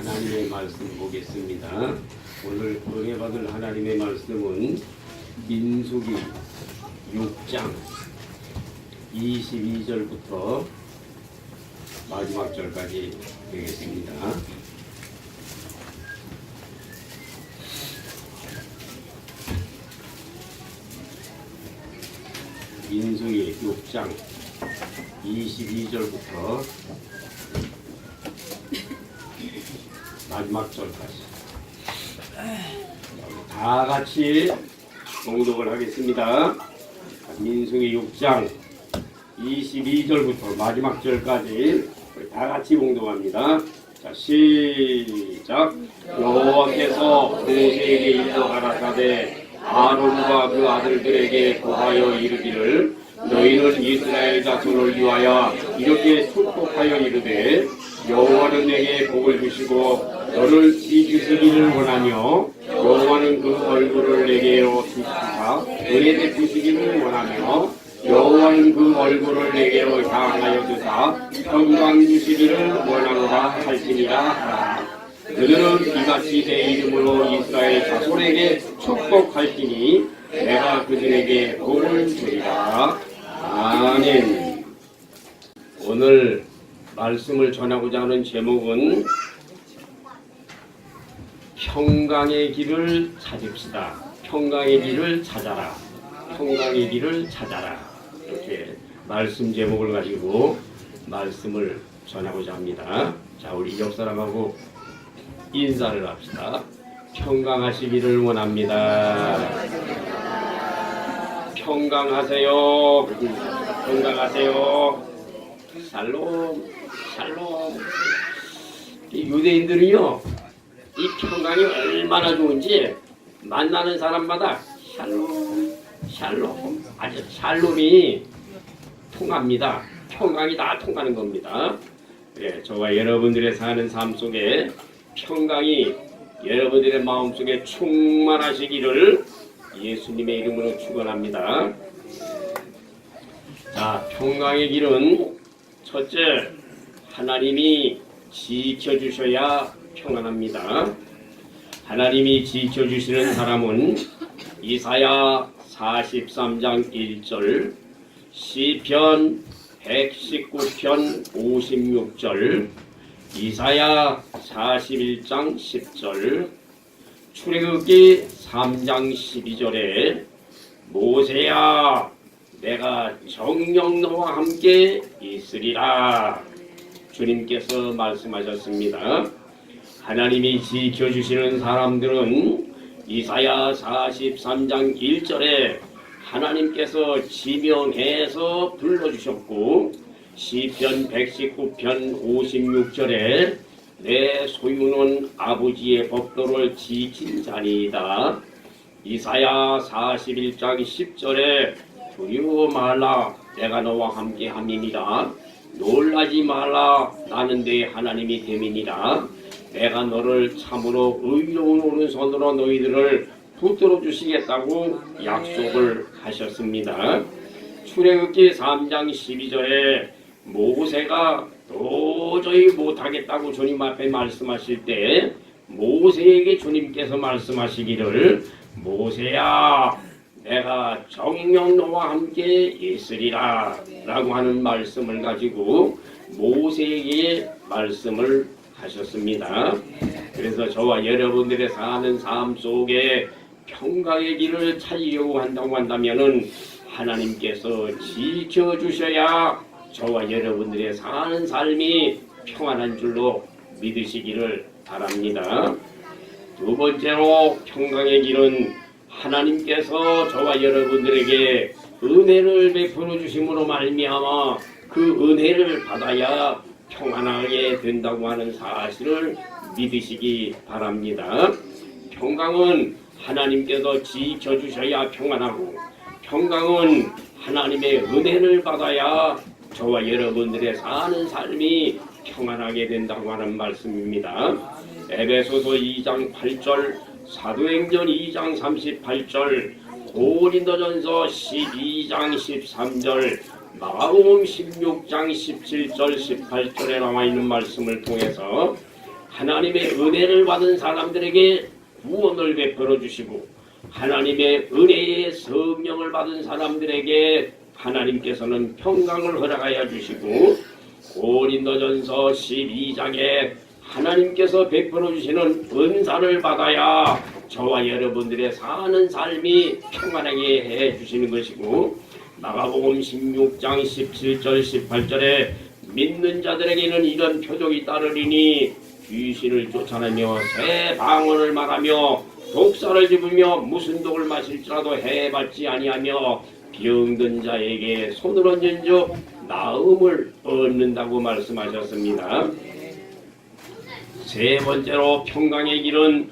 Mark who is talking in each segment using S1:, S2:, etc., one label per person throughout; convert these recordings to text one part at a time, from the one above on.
S1: 하나님의 말씀 보겠습니다. 오늘 은혜받을 하나님의 말씀은 민수기 6장 22절부터 마지막 절까지 되겠습니다. 민수기 6장 22절부터 마지막 절까지 다 같이 봉독을 하겠습니다. 민수기 6장 22절부터 마지막 절까지 다 같이 봉독합니다. 자, 시작. 여호와께서 모세에게 일러 가라사대 아론과 그 아들들에게 고하여 이르기를 너희는 이스라엘 자손을 위하여 이렇게 축복하여 이르되 여호와는 내게 복을 주시고 너를 지키시기를 원하며 여호와는 그 얼굴을 내게로 비추사 은혜 베푸시기를 원하며 여호와는 그 얼굴을 내게로 향하여 드사 평강 주시기를 원하노라 할지니라 하라. 그들은 이같이 내 이름으로 이스라엘 자손에게 축복할지니 내가 그들에게 복을 주리라. 아멘. 오늘 말씀을 전하고자 하는 제목은 평강의 길을 찾읍시다. 평강의 길을 찾아라. 평강의 길을 찾아라. 이렇게 말씀 제목을 가지고 말씀을 전하고자 합니다. 자, 우리 옆 사람하고 인사를 합시다. 평강하시기를 원합니다. 평강하세요. 평강하세요. 샬롬, 샬롬. 이 유대인들은요, 이 평강이 얼마나 좋은지 만나는 사람마다 샬롬, 샬롬. 아주 샬롬이 통합니다. 평강이 다 통하는 겁니다. 예, 저와 여러분들의 사는 삶 속에 평강이 여러분들의 마음속에 충만하시기를 예수님의 이름으로 축원합니다. 자, 평강의 길은 첫째, 하나님이 지켜주셔야 평안합니다. 하나님이 지켜주시는 사람은 이사야 43장 1절, 시편 119편 56절, 이사야 41장 10절, 출애굽기 3장 12절에 모세야 내가 정녕 너와 함께 있으리라 주님께서 말씀하셨습니다. 하나님이 지켜주시는 사람들은 이사야 43장 1절에 하나님께서 지명해서 불러주셨고 시편 119편 56절에 내 소유는 아버지의 법도를 지킨 자니이다. 이사야 41장 10절에 두려워 말라 내가 너와 함께 함이니라. 놀라지 말라 나는 내 하나님이 됨이니라. 내가 너를 참으로 의로운 오른손으로 너희들을 붙들어 주시겠다고 약속을 하셨습니다. 출애굽기 3장 12절에 모세가 도저히 못하겠다고 주님 앞에 말씀하실 때 모세에게 주님께서 말씀하시기를 모세야 내가 정녕 너와 함께 있으리라 라고 하는 말씀을 가지고 모세에게 말씀을 하셨습니다. 그래서 저와 여러분들의 사는 삶 속에 평강의 길을 찾으려고 한다고 한다면은 하나님께서 지켜주셔야 저와 여러분들의 사는 삶이 평안한 줄로 믿으시기를 바랍니다. 두 번째로 평강의 길은 하나님께서 저와 여러분들에게 은혜를 베풀어 주심으로 말미암아 그 은혜를 받아야 평안하게 된다고 하는 사실을 믿으시기 바랍니다. 평강은 하나님께서 지켜주셔야 평안하고 평강은 하나님의 은혜를 받아야 저와 여러분들의 사는 삶이 평안하게 된다고 하는 말씀입니다. 에베소서 2장 8절, 사도행전 2장 38절, 고린도전서 12장 13절, 마가복음 16장 17절 18절에 나와 있는 말씀을 통해서 하나님의 은혜를 받은 사람들에게 구원을 베풀어 주시고 하나님의 은혜의 성령을 받은 사람들에게 하나님께서는 평강을 허락하여 주시고 고린도전서 12장에 하나님께서 베풀어 주시는 은사를 받아야 저와 여러분들의 사는 삶이 평안하게 해 주시는 것이고 마가복음 16장 17절 18절에 믿는 자들에게는 이런 표적이 따르리니 귀신을 쫓아내며 새 방언을 말하며 독사를 집으며 무슨 독을 마실지라도 해받지 아니하며 병든 자에게 손을 얹은즉 나음을 얻는다고 말씀하셨습니다. 세 번째로 평강의 길은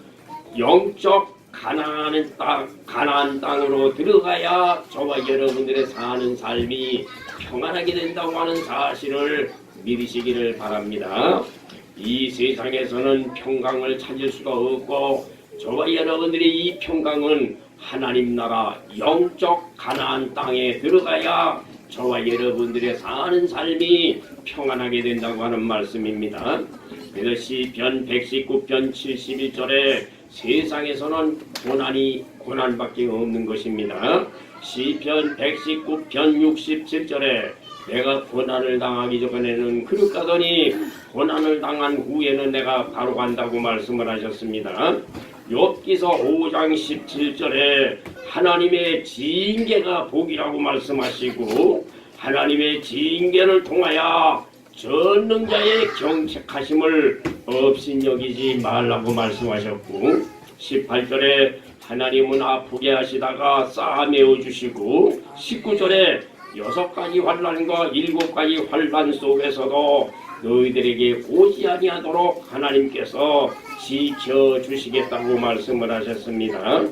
S1: 영적 가나안 땅으로 들어가야 저와 여러분들의 사는 삶이 평안하게 된다고 하는 사실을 믿으시기를 바랍니다. 이 세상에서는 평강을 찾을 수가 없고 저와 여러분들의 이 평강은 하나님 나라 영적 가나안 땅에 들어가야 저와 여러분들의 사는 삶이 평안하게 된다고 하는 말씀입니다. 그래서 시편 119편 71절에 세상에서는 고난밖에 없는 것입니다. 시편 119편 67절에 내가 고난을 당하기 전에는 그릇 가더니 고난을 당한 후에는 내가 바로 간다고 말씀을 하셨습니다. 욥기서 5장 17절에 하나님의 징계가 복이라고 말씀하시고 하나님의 징계를 통하여 전능자의 경책하심을 업신여기지 말라고 말씀하셨고 18절에 하나님은 아프게 하시다가 쌓아내어 주시고 19절에 6가지 환난과 7가지 환난 속에서도 너희들에게 오지 아니하도록 하나님께서 지켜주시겠다고 말씀을 하셨습니다.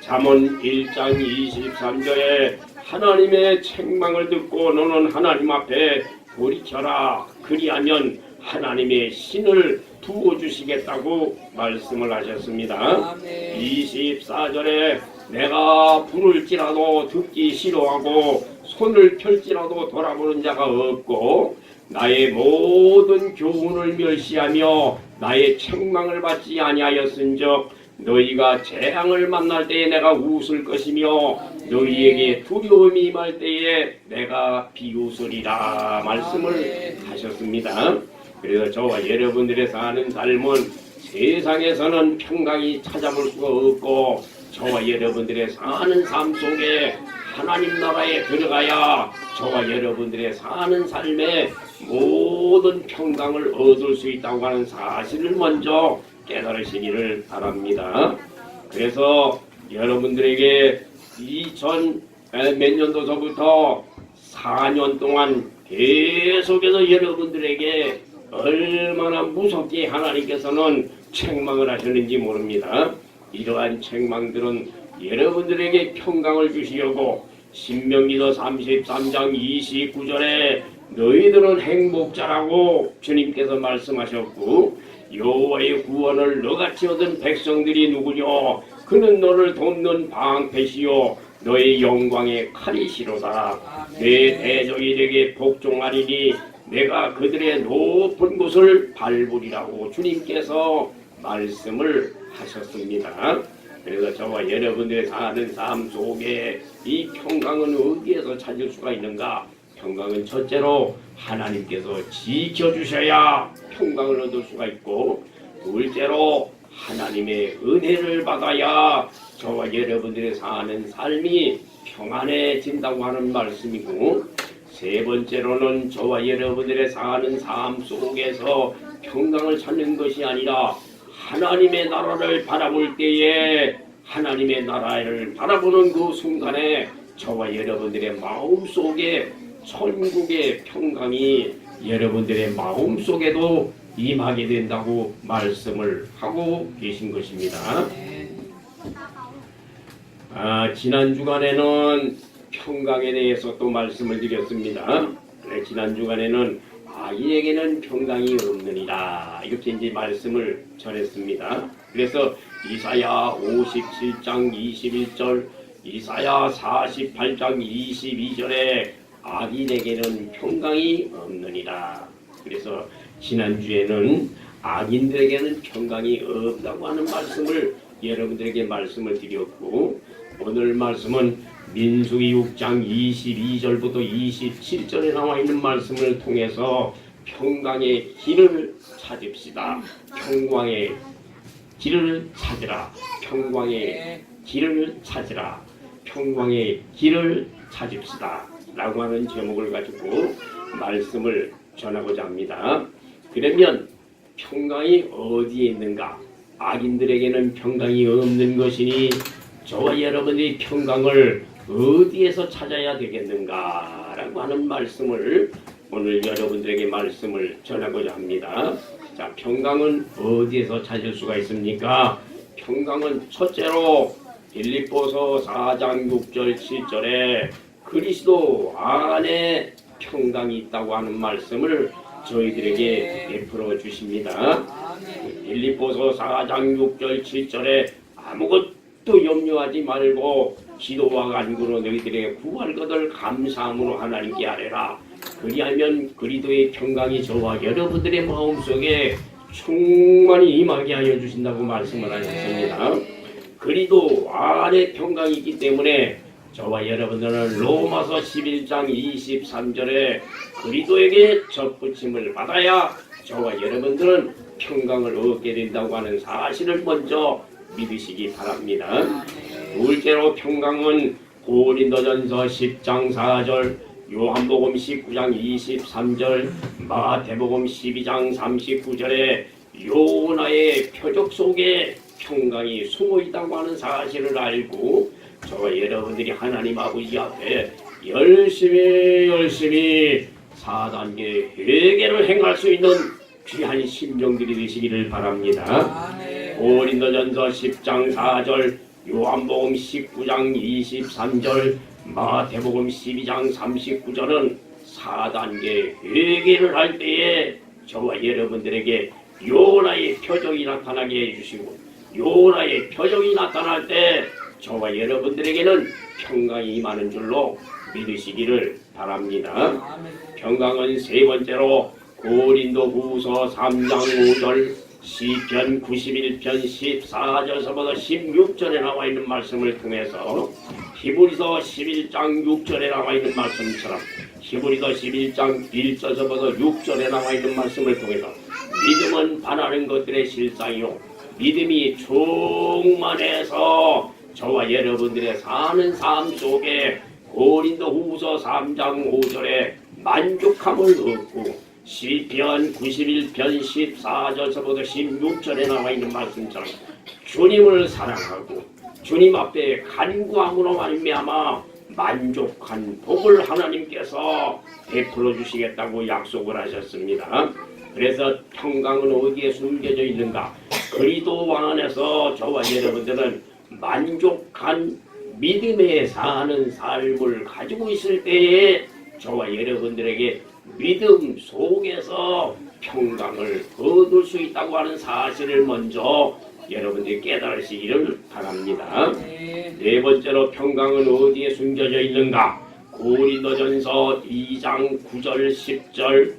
S1: 잠언 1장 23절에 하나님의 책망을 듣고 너는 하나님 앞에 돌이켜라. 그리하면 하나님의 신을 부어주시겠다고 말씀을 하셨습니다. 24절에 내가 부를지라도 듣기 싫어하고 손을 펼지라도 돌아보는 자가 없고 나의 모든 교훈을 멸시하며 나의 책망을 받지 아니하였은즉 너희가 재앙을 만날 때에 내가 웃을 것이며 너희에게 두려움이 임할 때에 내가 비웃으리라 말씀을 하셨습니다. 그래서 저와 여러분들의 사는 삶은 세상에서는 평강이 찾아볼 수가 없고 저와 여러분들의 사는 삶 속에 하나님 나라에 들어가야 저와 여러분들의 사는 삶에 모든 평강을 얻을 수 있다고 하는 사실을 먼저 깨달으시기를 바랍니다. 그래서 여러분들에게 몇 년도서부터 4년 동안 계속해서 여러분들에게 얼마나 무섭게 하나님께서는 책망을 하셨는지 모릅니다. 이러한 책망들은 여러분들에게 평강을 주시려고 신명기서 33장 29절에 너희들은 행복자라고 주님께서 말씀하셨고 여호와의 구원을 너같이 얻은 백성들이 누구냐 그는 너를 돕는 방패시요 너의 영광의 칼이시로다. 내 대적들에게 복종하리니 내가 그들의 높은 곳을 밟으리라고 주님께서 말씀을 하셨습니다. 그래서 저와 여러분들의 사는 삶 속에 이 평강은 어디에서 찾을 수가 있는가? 평강은 첫째로 하나님께서 지켜주셔야 평강을 얻을 수가 있고 둘째로 하나님의 은혜를 받아야 저와 여러분들의 사는 삶이 평안해진다고 하는 말씀이고 세 번째로는 저와 여러분들의 사는 삶 속에서 평강을 찾는 것이 아니라 하나님의 나라를 바라볼 때에 하나님의 나라를 바라보는 그 순간에 저와 여러분들의 마음속에 천국의 평강이 여러분들의 마음속에도 임하게 된다고 말씀을 하고 계신 것입니다. 지난 주간에는 평강에 대해서 또 말씀을 드렸습니다. 지난 주간에는 아이에게는 평강이 없느니라 이렇게 이제 말씀을 전했습니다. 그래서 이사야 57장 21절, 이사야 48장 22절에 악인에게는 평강이 없느니라. 그래서 지난주에는 악인들에게는 평강이 없다고 하는 말씀을 여러분들에게 말씀을 드렸고, 오늘 말씀은 민수기 6장 22절부터 27절에 나와 있는 말씀을 통해서 평강의 길을 찾읍시다. 평강의 길을 찾으라. 평강의 길을 찾으라. 평강의 길을 찾읍시다. 라고 하는 제목을 가지고 말씀을 전하고자 합니다. 그러면 평강이 어디에 있는가? 악인들에게는 평강이 없는 것이니 저와 여러분이 평강을 어디에서 찾아야 되겠는가? 라고 하는 말씀을 오늘 여러분들에게 말씀을 전하고자 합니다. 자, 평강은 어디에서 찾을 수가 있습니까? 평강은 첫째로 빌립보서 4장 6절 7절에 그리스도 안에 평강이 있다고 하는 말씀을 저희들에게 베풀어 주십니다. 빌립보서 4장 6절 7절에 아무것도 염려하지 말고 기도와 간구로 너희들에게 구할 것을 감사함으로 하나님께 아뢰라. 그리하면 그리스도의 평강이 저와 여러분들의 마음속에 충만히 임하게 하여 주신다고 말씀을 하셨습니다. 그리스도 안에 평강이 있기 때문에 저와 여러분들은 로마서 11장 23절에 그리스도에게 접붙임을 받아야 저와 여러분들은 평강을 얻게 된다고 하는 사실을 먼저 믿으시기 바랍니다. 둘째로 평강은 고린도전서 10장 4절, 요한복음 19장 23절, 마태복음 12장 39절에 요나의 표적 속에 평강이 숨어 있다고 하는 사실을 알고 저와 여러분들이 하나님 아버지 앞에 열심히 4단계 회개를 행할 수 있는 귀한 심령들이 되시기를 바랍니다. 고린도전서 10장 4절, 요한복음 19장 23절, 마태복음 12장 39절은 4단계 회개를 할 때에 저와 여러분들에게 요나의 표적이 나타나게 해주시고, 요나의 표적이 나타날 때 저와 여러분들에게는 평강이 임하는 줄로 믿으시기를 바랍니다. 평강은 세 번째로 고린도후서 3장 5절, 시편 91편 14절서부터 16절에 나와 있는 말씀을 통해서 히브리서 11장 6절에 나와 있는 말씀처럼 히브리서 11장 1절서부터 6절에 나와 있는 말씀을 통해서 믿음은 바라는 것들의 실상이요 믿음이 충만해서 저와 여러분들의 사는 삶 속에 고린도후서 3장 5절에 만족함을 얻고 시편 91편 14절서부터 16절에 나와 있는 말씀처럼 주님을 사랑하고 주님 앞에 간구함으로 말미암아 만족한 복을 하나님께서 베풀어 주시겠다고 약속을 하셨습니다. 그래서 평강은 어디에 숨겨져 있는가? 그리스도 안에서 저와 여러분들은 만족한 믿음에 사는 삶을 가지고 있을 때에 저와 여러분들에게 믿음 속에서 평강을 얻을 수 있다고 하는 사실을 먼저 여러분들이 깨달으시기를 바랍니다. 네 번째로 평강은 어디에 숨겨져 있는가? 고린도전서 2장 9절 10절,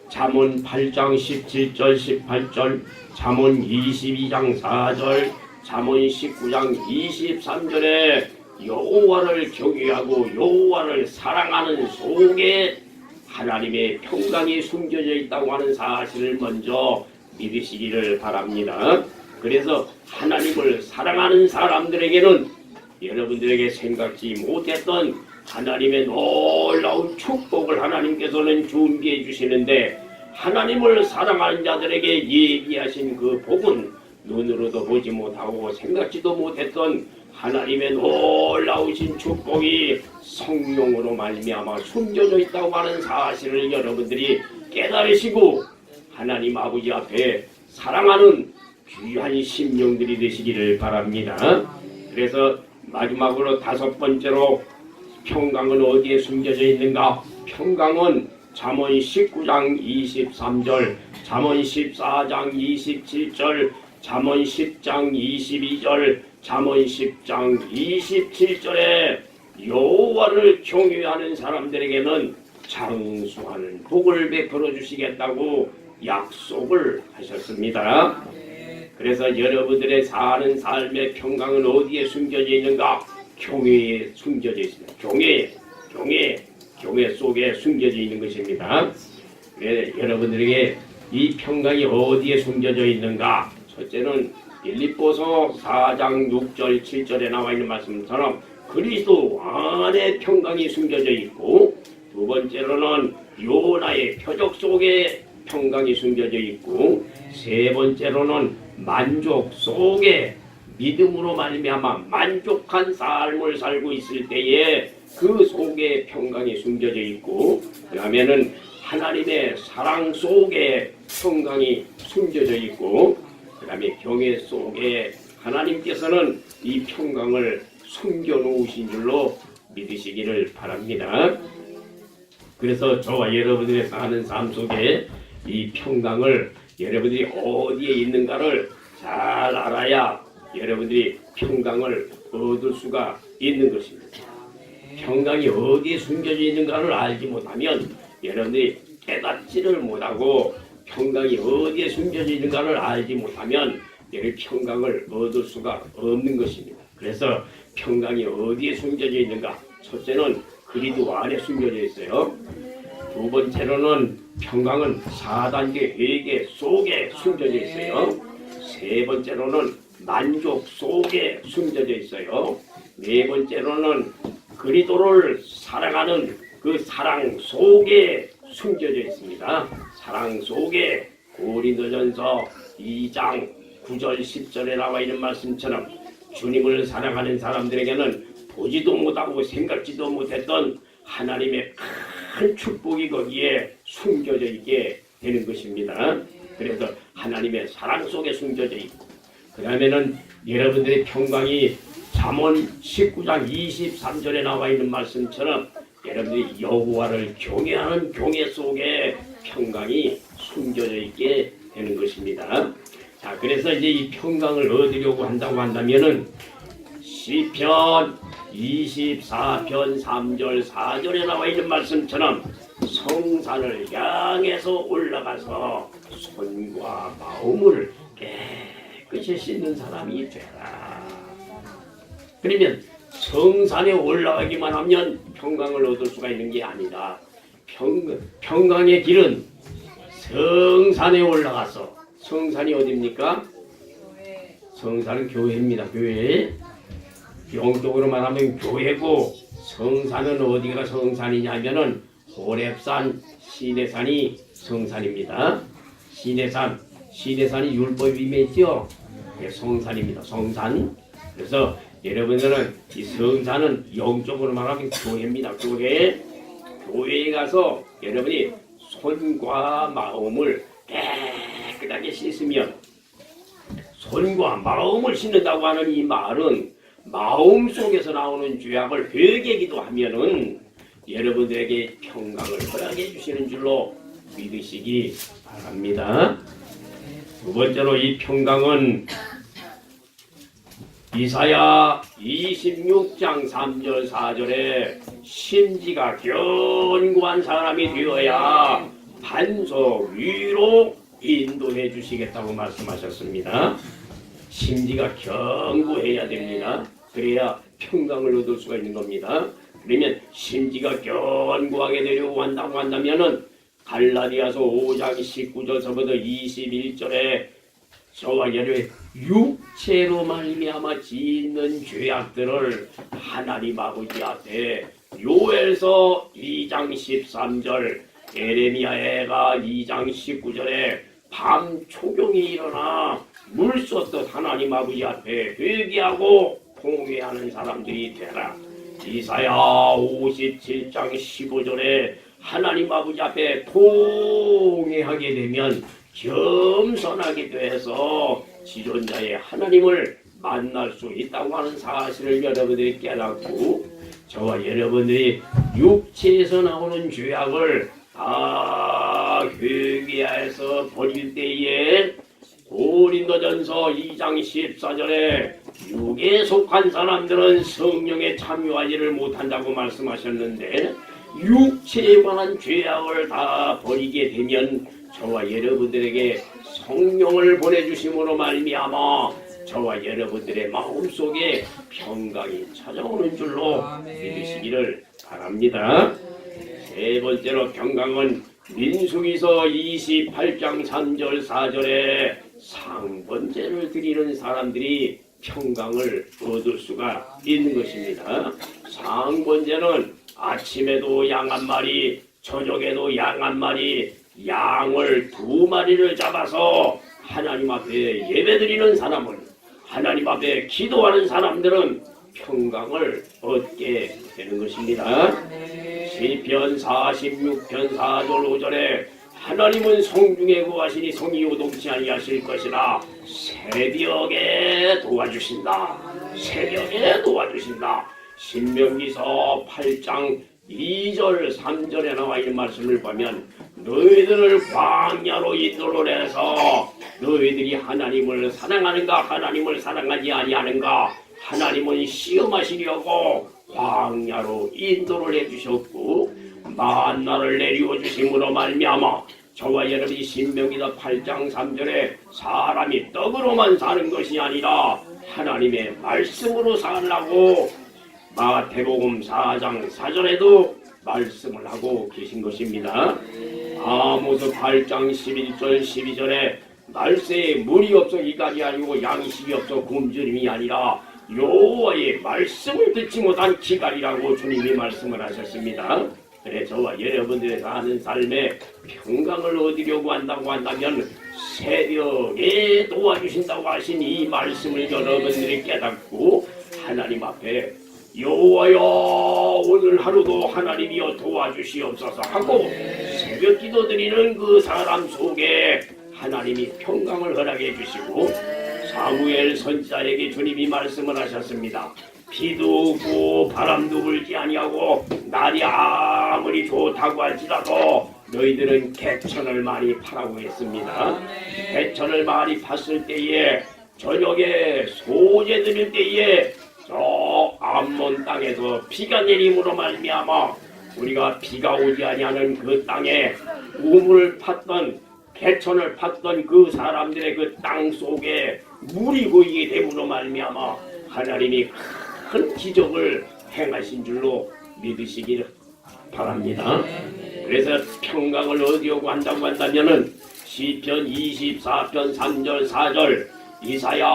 S1: 잠언 8장 17절 18절, 잠언 22장 4절, 잠언 19장 23절에 여호와를 경외하고 여호와를 사랑하는 속에 하나님의 평강이 숨겨져 있다고 하는 사실을 먼저 믿으시기를 바랍니다. 그래서 하나님을 사랑하는 사람들에게는 여러분들에게 생각지 못했던 하나님의 놀라운 축복을 하나님께서는 준비해 주시는데, 하나님을 사랑하는 자들에게 예비하신 그 복은 눈으로도 보지 못하고 생각지도 못했던 하나님의 놀라우신 축복이 성령으로 말미암아 숨겨져 있다고 하는 사실을 여러분들이 깨달으시고 하나님 아버지 앞에 사랑하는 귀한 심령들이 되시기를 바랍니다. 그래서 마지막으로 다섯 번째로 평강은 어디에 숨겨져 있는가? 평강은 잠언 19장 23절, 잠언 14장 27절, 잠언 10장 22절, 잠언 10장 27절에 여호와를 경외하는 사람들에게는 장수하는 복을 베풀어 주시겠다고 약속을 하셨습니다. 그래서 여러분들의 사는 삶의 평강은 어디에 숨겨져 있는가? 교회에 숨겨져 있습니다. 교회 속에 숨겨져 있는 것입니다. 여러분들에게 이 평강이 어디에 숨겨져 있는가? 첫째는 빌립보서 4장 6절 7절에 나와 있는 말씀처럼 그리스도 안에 평강이 숨겨져 있고, 두 번째로는 요나의 표적 속에 평강이 숨겨져 있고, 세 번째로는 만족 속에 믿음으로 말미암아 만족한 삶을 살고 있을 때에 그 속에 평강이 숨겨져 있고, 그 다음에는 하나님의 사랑 속에 평강이 숨겨져 있고, 그 다음에 경외 속에 하나님께서는 이 평강을 숨겨놓으신 줄로 믿으시기를 바랍니다. 그래서 저와 여러분들의 사는 삶 속에 이 평강을 여러분들이 어디에 있는가를 잘 알아야 여러분들이 평강을 얻을 수가 있는 것입니다. 평강이 어디에 숨겨져 있는가를 알지 못하면 여러분들이 깨닫지를 못하고, 평강이 어디에 숨겨져 있는가를 알지 못하면 여러분 평강을 얻을 수가 없는 것입니다. 그래서 평강이 어디에 숨겨져 있는가? 첫째는 그리스도 안에 숨겨져 있어요. 두 번째로는 평강은 4단계 회개 속에 숨겨져 있어요. 세 번째로는 만족 속에 숨겨져 있어요. 네 번째로는 그리스도를 사랑하는 그 사랑 속에 숨겨져 있습니다. 사랑 속에 고린도전서 2장 9절 10절에 나와 있는 말씀처럼 주님을 사랑하는 사람들에게는 보지도 못하고 생각지도 못했던 하나님의 큰 축복이 거기에 숨겨져 있게 되는 것입니다. 그래서 하나님의 사랑 속에 숨겨져 있고, 그 다음에는 여러분들의 평강이 잠언 19장 23절에 나와 있는 말씀처럼 여러분들이 여호와를 경외하는 경외 속에 평강이 숨겨져 있게 되는 것입니다. 자, 그래서 이제 이 평강을 얻으려고 한다고 한다면은 시편 24편 3절 4절에 나와 있는 말씀처럼 성산을 향해서 올라가서 손과 마음을 깨끗이 씻는 사람이 되라. 그러면 성산에 올라가기만 하면 평강을 얻을 수가 있는 게 아니다. 평강의 길은 성산에 올라가서, 성산이 어디입니까? 성산은 교회입니다. 교회. 영적으로 말하면 교회고, 성산은 어디가 성산이냐면은 호렙산, 시내산이 성산입니다. 시내산이 율법이 맺죠. 성산입니다. 성산. 그래서 여러분들은 이 성산은 영적으로 말하면 교회입니다. 교회에 가서 여러분이 손과 마음을 깨끗하게 씻으면, 손과 마음을 씻는다고 하는 이 말은 마음 속에서 나오는 죄악을 회개기도 하면은 여러분들에게 평강을 허락해 주시는 줄로 믿으시기 바랍니다. 두 번째로 이 평강은 이사야 26장 3절 4절에 심지가 견고한 사람이 되어야 반석 위로 인도해 주시겠다고 말씀하셨습니다. 심지가 견고해야 됩니다. 그래야 평강을 얻을 수가 있는 겁니다. 그러면 심지가 견고하게 되려고 한다고 한다면은 갈라디아서 5장 19절서부터 21절에 저와 여러분의 육체로 말미암아 짓는 죄악들을 하나님 아버지 앞에, 요엘서 2장 13절, 에레미야가 2장 19절에 밤 초경이 일어나 물 쏟듯 하나님 아버지 앞에 회개하고 통회하는 사람들이 되라. 이사야 57장 15절에 하나님 아버지 앞에 통회하게 되면 겸손하게 돼서 지존자의 하나님을 만날 수 있다고 하는 사실을 여러분들이 깨닫고, 저와 여러분들이 육체에서 나오는 죄악을 다 회개해서 버릴 때에 고린도전서 2장 14절에 육에 속한 사람들은 성령에 참여하지를 못한다고 말씀하셨는데, 육체에 관한 죄악을 다 버리게 되면 저와 여러분들에게 성령을 보내주심으로 말미암아 저와 여러분들의 마음속에 평강이 찾아오는 줄로 믿으시기를 바랍니다. 세 번째로 평강은 민수기서 28장 3절 4절에 상번제를 드리는 사람들이 평강을 얻을 수가 있는 것입니다. 상번제는 아침에도 양 한 마리, 저녁에도 양 한 마리, 양을 2마리를 잡아서 하나님 앞에 예배드리는 사람은, 하나님 앞에 기도하는 사람들은 평강을 얻게 되는 것입니다. 시편 46편 4절 5절에 하나님은 성중에 거하시니 성이 요동치 아니하실 것이라 새벽에 도와주신다. 새벽에 도와주신다. 신명기서 8장 2절 3절에 나와 있는 말씀을 보면 너희들을 광야로 인도를 해서 너희들이 하나님을 사랑하는가 하나님을 사랑하지 아니하는가 하나님은 시험하시려고 광야로 인도를 해주셨고 만나를 내리워 주심으로 말미암아 저와 여러분이 신명기서 8장 3절에 사람이 떡으로만 사는 것이 아니라 하나님의 말씀으로 살라고 마태복음 4장 4절에도 말씀을 하고 계신 것입니다. 아모스 8장 11절 12절에 말세에 물이 없어 이간이 아니고 양식이 없어 굶주림이 아니라 여호와의 말씀을 듣지 못한 기갈이라고 주님이 말씀을 하셨습니다. 그래 저와 여러분들의 사는 삶에 평강을 얻으려고 한다면 새벽에 도와주신다고 하신 이 말씀을 여러분들이 깨닫고 하나님 앞에 여호와여 오늘 하루도 하나님이여 도와주시옵소서 하고 새벽 기도 드리는 그 사람 속에 하나님이 평강을 허락해 주시고 사무엘 선지자에게 주님이 말씀을 하셨습니다. 비도 오고 바람도 불지 아니하고 날이 아무리 좋다고 할지라도 너희들은 개천을 많이 파라고 했습니다. 개천을 많이 팠을 때에 저녁에 소재 드릴 때에 저 암몬 땅에서 비가 내림으로 말미암아 우리가 비가 오지 아니하는 그 땅에 우물을 팠던 개천을 팠던 그 사람들의 그 땅 속에 물이 고이게 됨으로 말미암아 하나님이 큰 기적을 행하신 줄로 믿으시기를 바랍니다. 그래서 평강을 얻으려고 한다고 한다면은 시편 24편 3절 4절 이사야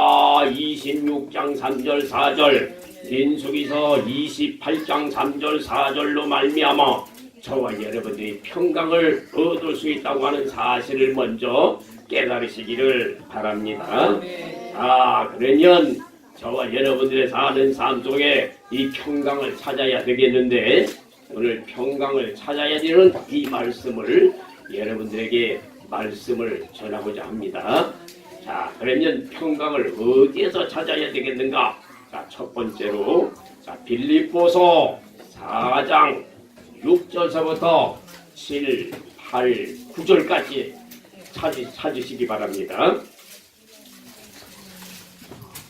S1: 26장 3절 4절 민수기서 28장 3절 4절로 말미암아 저와 여러분들이 평강을 얻을 수 있다고 하는 사실을 먼저 깨달으시기를 바랍니다. 그러면 저와 여러분들의 사는 삶 속에 이 평강을 찾아야 되겠는데 오늘 평강을 찾아야 되는 이 말씀을 여러분들에게 말씀을 전하고자 합니다. 자, 그러면 평강을 어디에서 찾아야 되겠는가? 자, 첫 번째로 빌립보서 4장 6절서부터 7, 8, 9절까지 찾으시기 바랍니다.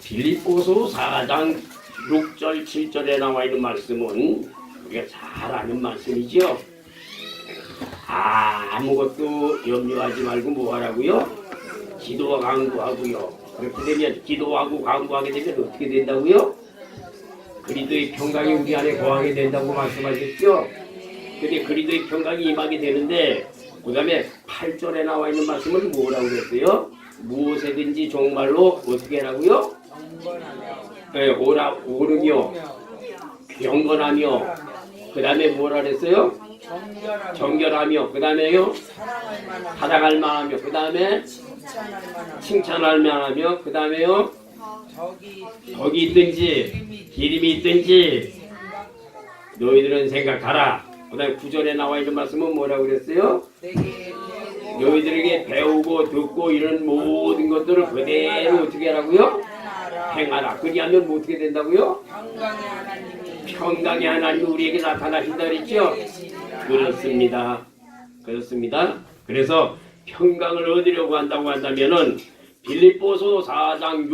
S1: 빌립보서 4장 6절, 7절에 나와 있는 말씀은 우리가 잘 아는 말씀이죠. 아무것도 염려하지 말고 뭐 하라고요? 기도와 간구하고요. 그렇게 되면 기도하고 간구하게 되면 어떻게 된다고요? 그리스도의 평강이 우리 안에 거하게 된다고 말씀하셨죠. 근데 그리스도의 평강이 임하게 되는데 그 다음에 8절에 나와 있는 말씀은 뭐라고 그랬어요? 무엇이든지 정말로 어떻게 하라고요? 네, 오르며 경건하며 그 다음에 뭐라 그랬어요? 정결하며 그 다음에요? 사랑할 만하며 그 다음에 칭찬할 만하며 그 다음에요? 덕이 있든지 기림이 있든지 너희들은 생각하라. 그 다음에 9절에 나와 있는 말씀은 뭐라고 그랬어요? 너희들에게 배우고 듣고 이런 모든 것들을 그대로 어떻게 하라고요? 행하라. 그리하면 뭐 어떻게 된다고요? 평강의 하나님이 우리에게 나타나신다 그랬죠? 그렇습니다. 그렇습니다. 그래서 평강을 얻으려고 한다고 한다면은 빌립보서 4장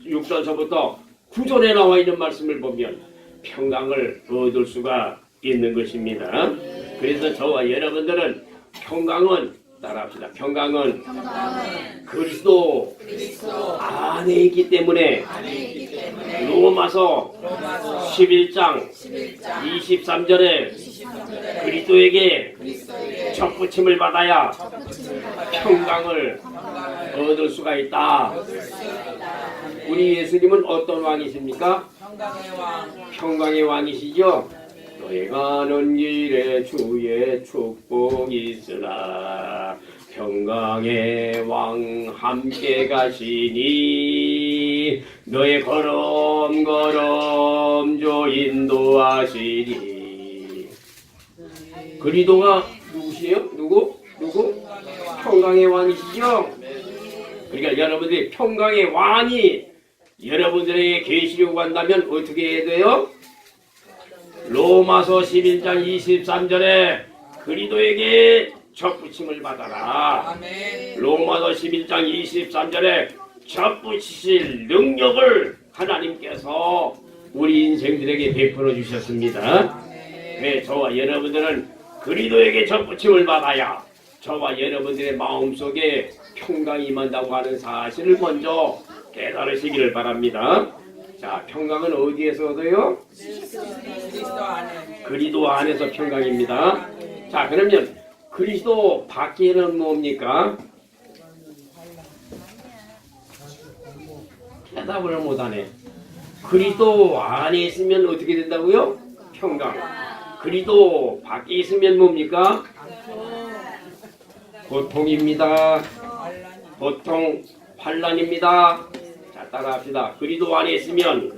S1: 6절서부터 9절에 나와 있는 말씀을 보면 평강을 얻을 수가 있는 것입니다. 그래서 저와 여러분들은 평강은 따라합시다. 평강은 그리스도 안에 있기 때문에 로마서 11장 23절에 그리스도에게 접붙임을 받아야 평강을 얻을 수가 있다. 우리 예수님은 어떤 왕이십니까? 평강의 왕이시죠? 너희 가는 길에 주의 축복이 있으나 평강의 왕 함께 가시니 너의 걸음 저 인도하시니. 그리스도가 누구시에요? 누구? 평강의 왕이시죠? 그러니까 여러분들이 평강의 왕이 여러분들에게 계시려고 한다면 어떻게 해야 돼요? 로마서 11장 23절에 그리스도에게 접붙임을 받아라. 로마서 11장 23절에 접붙이실 능력을 하나님께서 우리 인생들에게 베풀어 주셨습니다. 네, 저와 여러분들은 그리스도에게 접붙임을 받아야 저와 여러분들의 마음속에 평강이 임한다고 하는 사실을 먼저 깨달으시기를 바랍니다. 자, 평강은 어디에서 얻어요? 그리스도 안에서 평강입니다. 자, 그러면 그리스도 밖에는 뭡니까? 대답을 못하네. 그리스도 안에 있으면 어떻게 된다고요? 평강. 그리스도 밖에 있으면 뭡니까? 고통입니다. 고통, 환난입니다. 자, 따라합시다. 그리스도 안에 있으면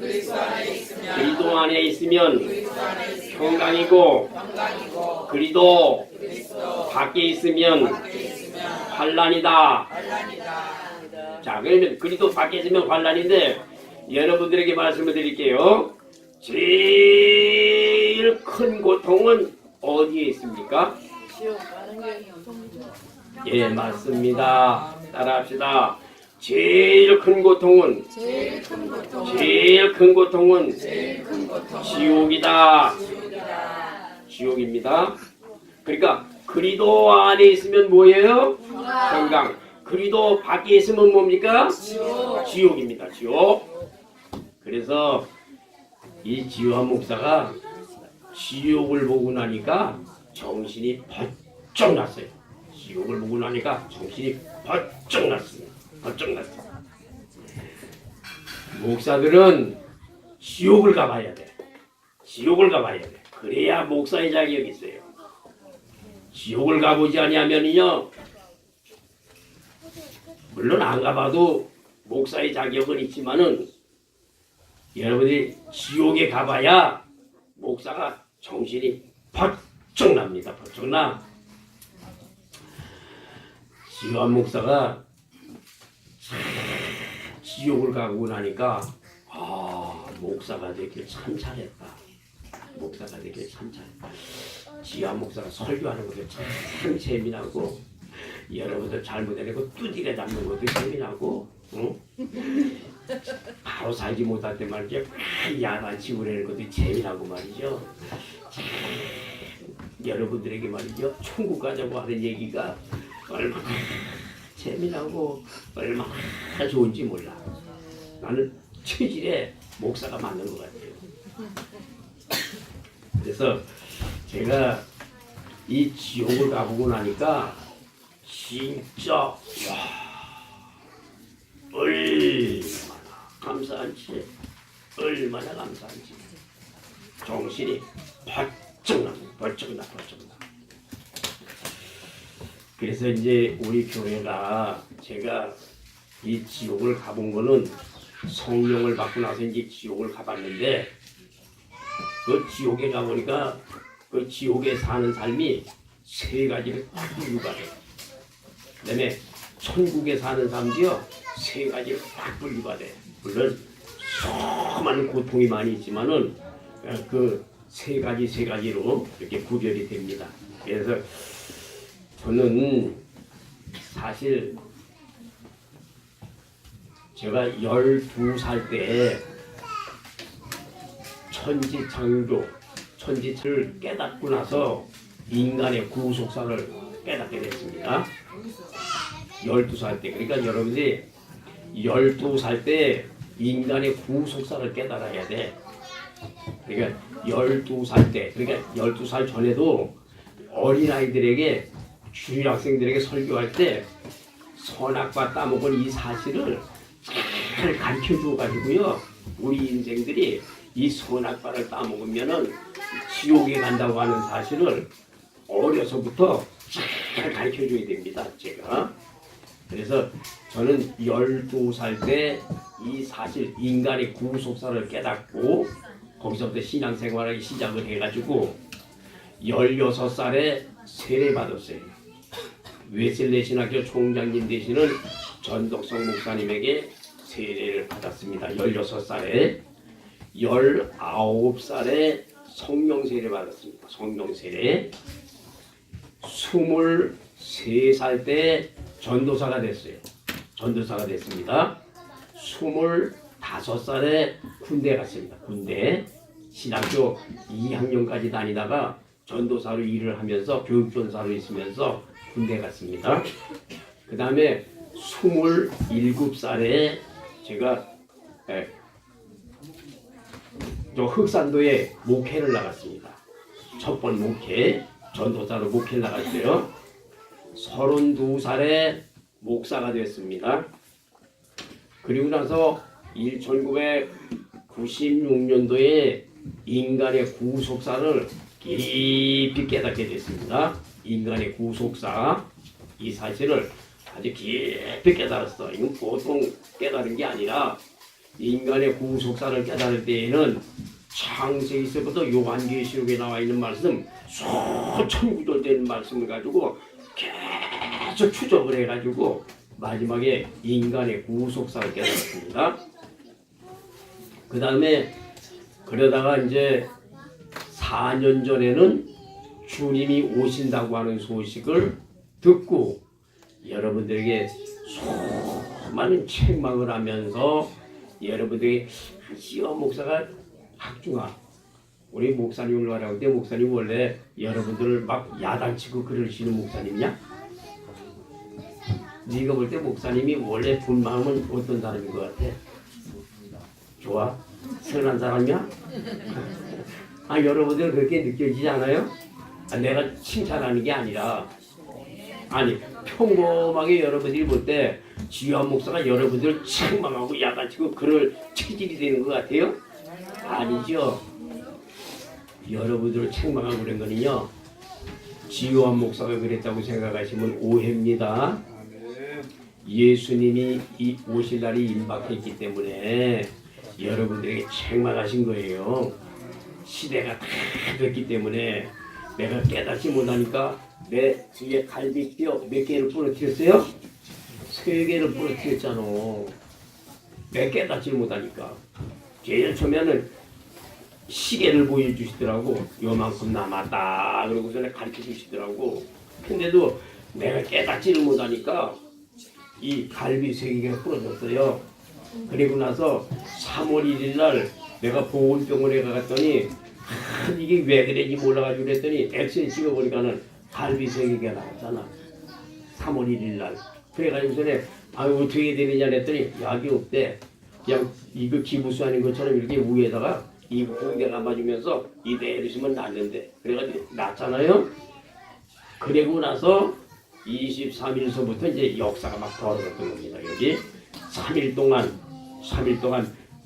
S1: 평강이고 그리스도 밖에 있으면 환난이다. 자, 그러면 그리스도 밖에 있으면 환난인데 여러분들에게 말씀을 드릴게요. 제일 큰 고통은 어디에 있습니까? 예, 맞습니다. 따라합시다. 제일 큰 고통은 지옥이다. 지옥입니다. 그러니까 그리스도 안에 있으면 뭐예요? 평강. 그리스도 밖에 있으면 뭡니까? 지옥입니다. 지옥. 그래서 이 지호한 목사가 지옥을 보고 나니까 정신이 번쩍 났어요. 지옥을 보고 나니까 정신이 번쩍 났습니다. 목사들은 지옥을 가봐야 돼. 그래야 목사의 자격이 있어요. 지옥을 가보지 아니하면요, 물론 안 가봐도 목사의 자격은 있지만은 여러분이 지옥에 가봐야 목사가 정신이 번쩍 납니다. 번쩍 나. 지호한 목사가 지옥을 가고 나니까 목사가 되길 참 잘했다. 지호한 목사가 설교하는 것도 참 재미나고 여러분들 잘못해내고 두드려 잡는 것도 재미나고, 응? 바로 살지 못할 때 말이죠. 야단치고 내는 것도 재미나고 말이죠. 여러분들에게 말이죠. 천국 가자고 하는 얘기가 얼마나 재미나고 얼마나 좋은지 몰라. 나는 체질에 목사가 맞는 것 같아요. 그래서 제가 이 지옥을 가보고 나니까 진짜 얼마나 감사한지 정신이 번쩍 나. 그래서 이제 우리 교회가 제가 이 지옥을 가본 거는 성령을 받고 나서 이제 지옥을 가봤는데 그 지옥에 가보니까 그 지옥에 사는 삶이 세 가지를 딱 분류가 돼. 그다음에 천국에 사는 삶도요 세 가지로 딱 분류가 돼. 물론 수많은 고통이 많이 있지만은 그 세 가지로 이렇게 구별이 됩니다. 그래서 저는 사실 제가 12살 때 천지를 깨닫고 나서 인간의 구속사를 깨닫게 됐습니다. 12살 때. 그러니까 여러분들이 12살 때 인간의 구속사를 깨달아야 돼. 그러니까 12살 때, 그러니까 12살 전에도 어린아이들에게, 중학생들에게 설교할 때 선악과 따먹은 이 사실을 잘 가르쳐 줘가지고요, 우리 인생들이 이 선악과를 따먹으면은 지옥에 간다고 하는 사실을 어려서부터 잘 가르쳐 줘야 됩니다, 제가. 그래서 저는 12살 때 이 사실, 인간의 구속사를 깨닫고 거기서부터 신앙생활을 시작을 해가지고 16살에 세례받았어요. 웨슬레 신학교 총장님 되시는 전덕성 목사님에게 세례를 받았습니다. 16살에. 19살에 성령 세례 받았습니다. 성령 세례. 23살 때 전도사가 됐어요. 전도사가 됐습니다. 25살에 군대 갔습니다. 군대. 신학교 2학년까지 다니다가 전도사로 일을 하면서 교육전사로 있으면서 군대 갔습니다. 그 다음에 27살에 제가 저 흑산도에 목회를 나갔습니다. 첫 번 목회, 전도사로 목회를 나갔어요. 32살에 목사가 됐습니다. 그리고 나서 1996년도에 인간의 구속사를 깊이 깨닫게 됐습니다. 인간의 구속사, 이 사실을 아주 깊이 깨달았어. 이건 보통 깨달은 게 아니라 인간의 구속사를 깨달을 때에는 창세기서부터 요한계시록에 나와 있는 말씀, 수천 구절 되는 말씀을 가지고 계속 추적을 해가지고 마지막에 인간의 구속사를 깨달았습니다. 그 다음에 그러다가 이제 4년 전에는 주님이 오신다고 하는 소식을 듣고 여러분들에게 수많은 책망을 하면서 여러분들이 시어 목사가 학중아, 우리 목사님을 말하고 때 목사님 원래 여러분들을 막 야단치고 그러시는 목사님이냐? 네가 볼 때 목사님이 원래 본 마음은 어떤 사람인 것 같아? 좋아? 선한 사람이야? 아, 여러분들 그렇게 느껴지지 않아요? 아, 내가 칭찬하는 게 아니라, 아니 평범하게 여러분들이 볼 때 지휘한 목사가 여러분들 책망하고 야단치고 그럴 체질이 되는 것 같아요? 아니죠. 여러분들을 책망하고 그런 거는요, 지휘한 목사가 그랬다고 생각하시면 오해입니다. 예수님이 이 오실 날이 임박했기 때문에 여러분들에게 책망하신 거예요. 시대가 다 됐기 때문에 내가 깨닫지 못하니까 내 뒤에 갈비뼈 몇 개를 부러뜨렸어요? 3개를 부러뜨렸잖아. 내가 깨닫지 못하니까. 제일 처음에는 시계를 보여주시더라고. 요만큼 남았다. 그러고서 가르쳐 주시더라고. 근데도 내가 깨닫지를 못하니까 이 갈비 3개가 부러졌어요. 그리고 나서 3월 1일 날 내가 보건병원에 가봤더니 이게 왜 그런지 몰라가지고 그랬더니 엑스레이 찍어보니까는 갈비 3개가 나왔잖아. 3월 1일 날. 그래가지고서는 어떻게 해야 되느냐 그랬더니 약이 없대. 그냥 이거 기부수하는 것처럼 이렇게 위에다가 이 공대 감아주면서 이대로 있으면 낫는데. 그래가지고 낫잖아요. 그리고 나서 23일서부터 이제 역사가 막 벌어졌던 겁니다. 여기 3일 동안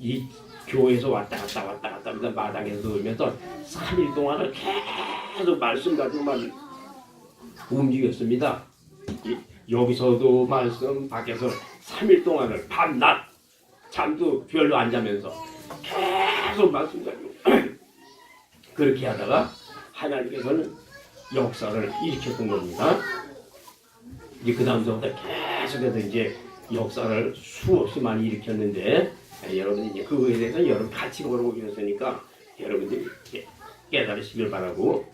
S1: 이 교회에서 왔다 갔다 하면서 마당에서 놀면서 3일 동안을 계속 말씀 가지고만 움직였습니다. 여기서도 말씀, 밖에서 3일 동안을 밤낮 잠도 별로 안 자면서 계속 말씀 가지고 그렇게 하다가 하나님께서는 역사를 일으켰던 겁니다. 이제 그 다음부터 계속해서 이제 역사를 수없이 많이 일으켰는데, 여러분이 이제 그거에 대해서 여러분 같이 걸어오셨으니까 여러분들이 깨달으시길 바라고.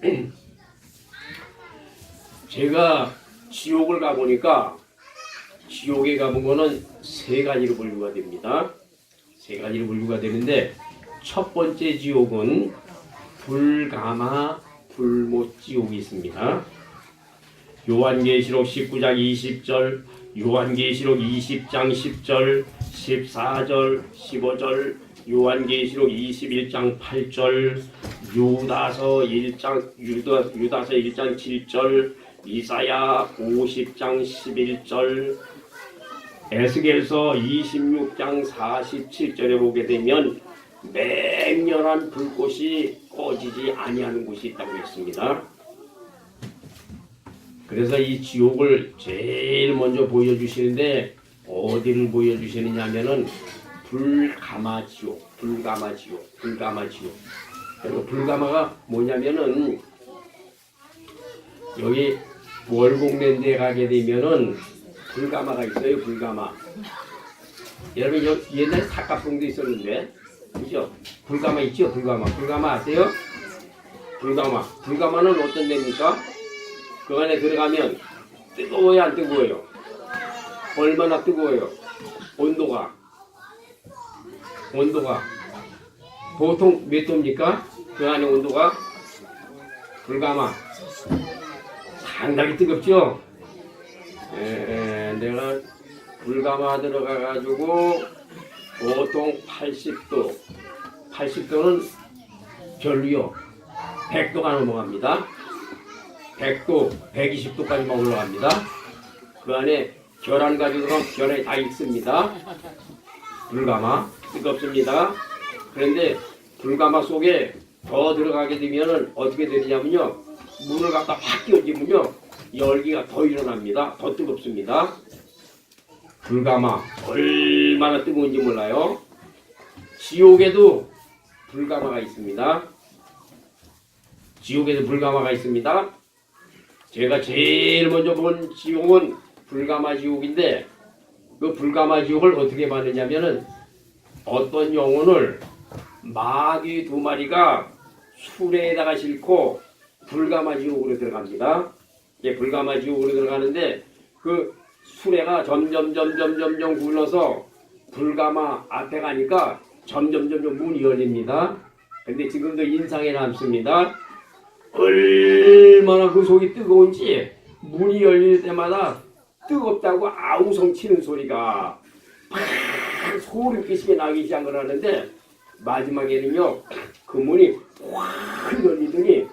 S1: 제가 지옥을 가보니까 지옥에 가본 거는 3가지로 분류가 됩니다. 3가지로 분류가 되는데, 첫 번째 지옥은 불가마 불못 지옥이 있습니다. 요한계시록 19장 20절, 요한계시록 20장 10절, 14절, 15절, 요한계시록 21장 8절, 유다서 1장 7절, 이사야 50장 11절, 에스겔서 26장 47절에 보게 되면 맹렬한 불꽃이 꺼지지 아니하는 곳이 있다고 했습니다. 그래서 이 지옥을 제일 먼저 보여주시는데 어디를 보여주시느냐 하면은 불가마지옥. 그리고 불가마가 뭐냐면은 여기 월곡랜드에 가게 되면은 불가마가 있어요. 불가마. 여러분 옛날에 사카풍도 있었는데 그죠? 불가마 있죠? 불가마 아세요? 불가마는 어떤 데입니까? 그 안에 들어가면 뜨거워요? 안 뜨거워요? 얼마나 뜨거워요? 온도가 보통 몇 도입니까? 그 안에 온도가 불가마 상당히 뜨겁죠? 내가 불가마 들어가가지고 보통 80도는 별로요. 100도가 넘어갑니다. 100도, 120도까지만 올라갑니다. 그 안에 계란 가지고 계란이 다 익습니다. 불가마 뜨겁습니다. 그런데 불가마 속에 더 들어가게 되면 어떻게 되냐면요, 물을 갖다 확 끼워주면요 열기가 더 일어납니다. 더 뜨겁습니다. 불가마 얼마나 뜨거운지 몰라요. 지옥에도 불가마가 있습니다. 제가 제일 먼저 본 지옥은 불가마 지옥인데 그 불가마 지옥을 어떻게 봤느냐면은 어떤 영혼을 마귀 2마리가 수레에다가 싣고 불가마 지옥으로 들어갑니다. 이게 불가마 지옥으로 들어가는데 그 수레가 점점 굴러서 불가마 앞에 가니까 점점 문이 열립니다. 근데 지금도 인상에 남습니다. 얼마나 그 속이 뜨거운지 문이 열릴 때마다 뜨겁다고 아우성 치는 소리가 팍 소름 끼치게 나기 시작을 하는데 마지막에는요 그 문이 확 열리더니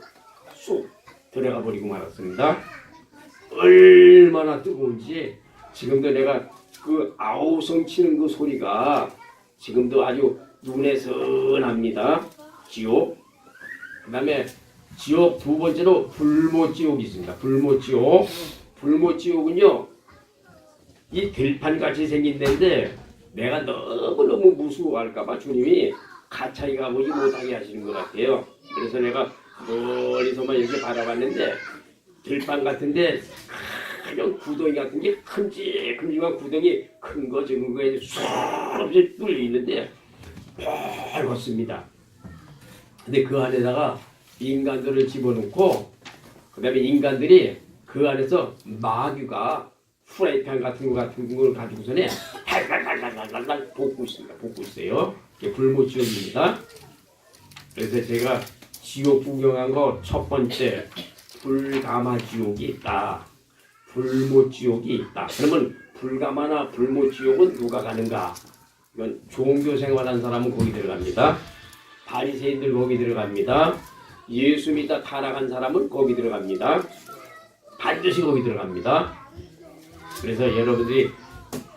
S1: 쑥 들어가 버리고 말았습니다. 얼마나 뜨거운지 지금도 내가 그 아우성 치는 그 소리가 지금도 아주 눈에 선합니다. 지옥. 그 다음에 지옥 두 번째로 불모지옥이 있습니다. 불모지옥은요 이 들판같이 생긴 데인데 내가 너무너무 무서워할까봐 주님이 가차히 가보지 못하게 하시는 것 같아요. 그래서 내가 멀리서만 이렇게 바라봤는데 들판 같은데 그냥 구덩이 같은 게 큼직큼직한 구덩이 큰 거 적은 거에 수없이 뚫려 있는데 밝았습니다. 근데 그 안에다가 인간들을 집어넣고 그 다음에 인간들이 그 안에서 마귀가 프라이팬 같은 걸 가지고서는 달달달달달달 볶고 있어요. 이게 불모지옥입니다. 그래서 제가 지옥 구경한 거 첫 번째 불가마 지옥이 있다. 불모지옥이 있다. 그러면 불가마나 불모지옥은 누가 가는가? 이건 종교 생활한 사람은 거기 들어갑니다. 바리새인들 거기 들어갑니다. 예수 믿다 타락한 사람은 거기 들어갑니다. 반드시 거기 들어갑니다. 그래서 여러분들이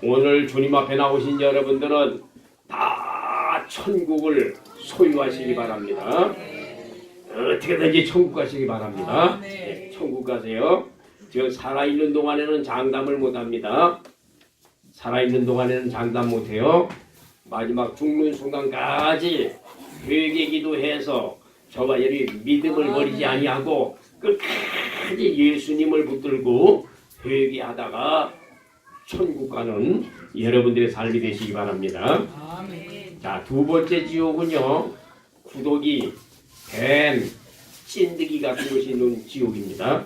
S1: 오늘 주님 앞에 나오신 여러분들은 다 천국을 소유하시기 바랍니다. 어떻게든지 천국 가시기 바랍니다. 네, 천국 가세요. 지금 살아있는 동안에는 장담을 못합니다. 살아있는 동안에는 장담 못해요. 마지막 죽는 순간까지 회개 기도해서 저와 여리 믿음을 버리지 아니하고 끝까지 예수님을 붙들고 회개하다가 천국 가는 여러분들의 삶이 되시기 바랍니다. 자, 두 번째 지옥은요, 구더기, 뱀, 찐득이 같은 것이 있는 지옥입니다.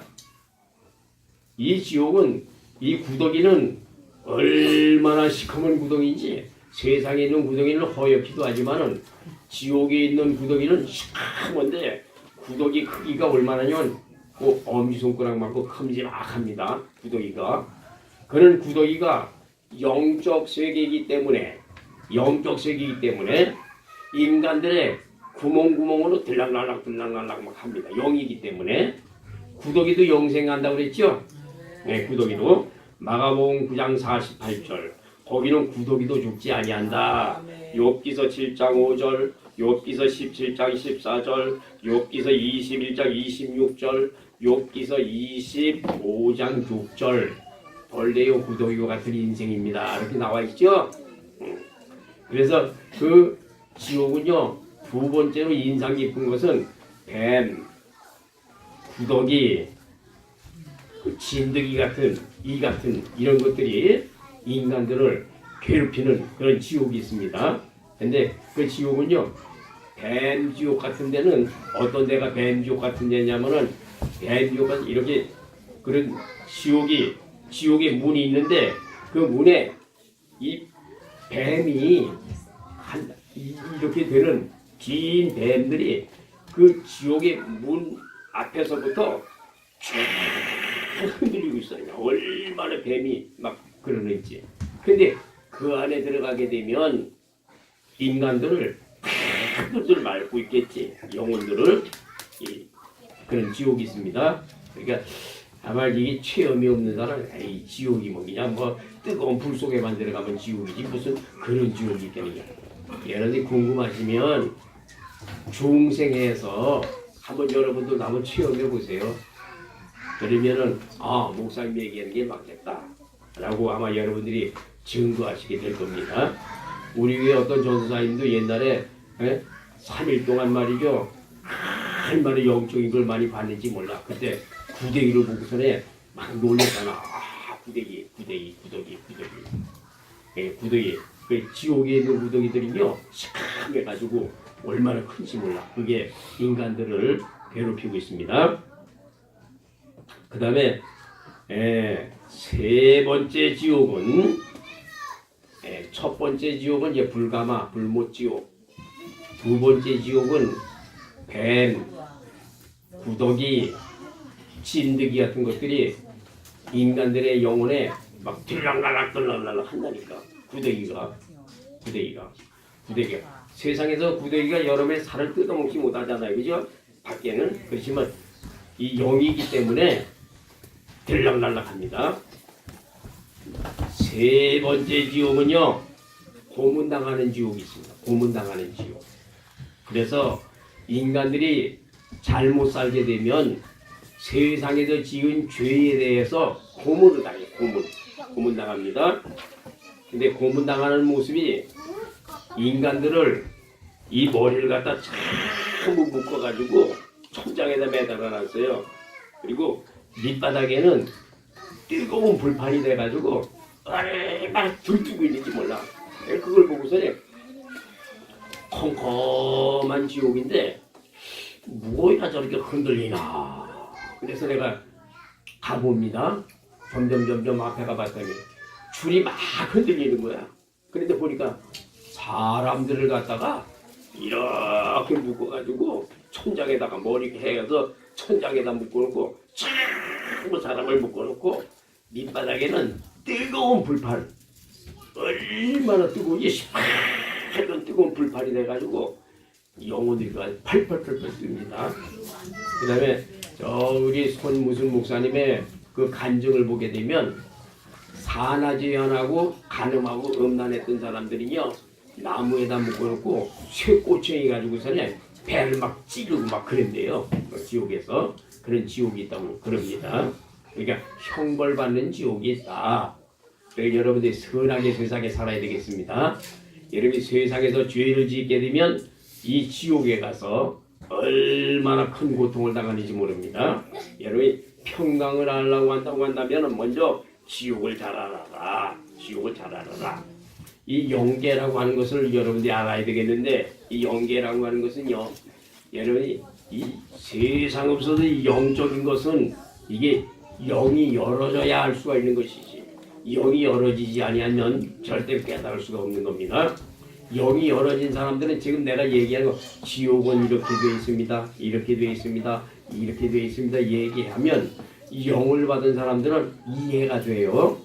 S1: 이 지옥은, 이 구더기는 얼마나 시커먼 구덩이인지 세상에 있는 구덩이는 허옇기도 하지만은 지옥에 있는 구더기는 시커먼데 구더기 크기가 얼마나냐면 그 엄지손가락만큼 큼지막합니다. 구더기가. 그런 구더기가 영적 세계이기 때문에 인간들의 구멍구멍으로 들락날락 막 합니다. 영이기 때문에. 구더기도 영생한다고 그랬죠? 네, 구더기도. 마가복음 9장 48절. 거기는 구더기도 죽지 아니한다. 욥기서 7장 5절, 욥기서 17장 14절, 욥기서 21장 26절, 욥기서 25장 6절. 벌레요 구더기와 같은 인생입니다. 이렇게 나와 있죠? 그래서 그 지옥은요, 두 번째로 인상 깊은 것은 뱀, 구더기, 진드기 같은 이 같은 이런 것들이 인간들을 괴롭히는 그런 지옥이 있습니다. 근데 그 지옥은요, 뱀지옥 같은 데는 어떤 데가 뱀지옥 같은 데냐면은 뱀지옥은 이렇게 그런 지옥에 문이 있는데 그 문에 이 뱀이 이렇게 되는 긴 뱀들이 그 지옥의 문 앞에서부터 쭉 흔들리고 있어요. 얼마나 뱀이 막 그러는지. 근데 그 안에 들어가게 되면 인간들을 들 말고 있겠지. 영혼들을 그런 지옥이 있습니다. 그러니까 아마 이게 체험이 없는 사람, 에이 지옥이 뭐 그냥 뭐 뜨거운 불 속에만 들어가면 지옥이지 무슨 그런 지옥이 있겠느냐. 여러분이 궁금하시면 중생에서 한번 여러분도 한번 체험해 보세요. 그러면은 목사님 얘기하는 게 맞겠다 라고 아마 여러분들이 증거하시게 될 겁니다. 우리 위에 어떤 전도사님도 옛날에 3일 동안 말이죠, 얼마나 영적인 걸 많이 봤는지 몰라. 그때 구더기를 보고서는 막 놀랬잖아. 구더기. 그 지옥에 있는 구더기들이요, 시커매가지고 얼마나 큰지 몰라. 그게 인간들을 괴롭히고 있습니다. 그 다음에 세 번째 지옥은 첫 번째 지옥은 이제 불가마, 불못지옥. 두 번째 지옥은 뱀, 구더기, 진드기 같은 것들이 인간들의 영혼에 막 들락날락 한다니까. 구더기가 세상에서 구더기가 여름에 살을 뜯어먹지 못하잖아요, 그죠? 밖에는. 그렇지만 이 영이기 때문에 들락날락합니다. 세 번째 지옥은요, 고문당하는 지옥이 있습니다. 고문당하는 지옥. 그래서 인간들이 잘못 살게 되면 세상에서 지은 죄에 대해서 고문을 당해요. 고문당합니다. 근데 고문당하는 모습이 인간들을 이 머리를 갖다 전부 묶어가지고 천장에다 매달아놨어요. 그리고 밑바닥에는 뜨거운 불판이 돼가지고 얼마나 들뜨고 있는지 몰라. 그걸 보고서는 컴컴한 지옥인데 뭐야 저렇게 흔들리나. 그래서 내가 가봅니다. 점점 앞에 가봤더니 줄이 막 흔들리는 거야. 그런데 보니까 사람들을 갖다가 이렇게 묶어가지고 천장에다가 머리 해서 천장에다 묶어놓고 전부 사람을 묶어놓고 밑바닥에는 뜨거운 불판, 얼마나 뜨거운지 시뻘건 뜨거운 불판이 돼가지고 영혼들이 팔팔팔팔 뜹니다. 그 다음에 우리 손무순 목사님의 그 간증을 보게 되면 산화제연하고 간음하고 음란했던 사람들이요, 나무에다 묶어놓고 쇠꼬챙이 가지고서는 배를 막 찌르고 막 그랬대요. 지옥에서 그런 지옥이 있다고 그럽니다. 그러니까 형벌받는 지옥이 있다. 그래서 여러분들이 선하게 세상에 살아야 되겠습니다. 여러분이 세상에서 죄를 짓게 되면 이 지옥에 가서 얼마나 큰 고통을 당하는지 모릅니다. 여러분이 평강을 하려고 한다면 먼저 지옥을 잘 알아라. 이 영계라고 하는 것을 여러분들이 알아야 되겠는데, 이 영계라고 하는 것은요, 여러분이 이 세상 없어도 이 영적인 것은 이게 영이 열어져야 할 수가 있는 것이지, 영이 열어지지 아니하면 절대 깨달을 수가 없는 겁니다. 영이 열어진 사람들은 지금 내가 얘기하는 거 지옥은 이렇게 돼 있습니다. 이렇게 돼 있습니다. 이렇게 돼 있습니다. 얘기하면 영을 받은 사람들은 이해가 돼요.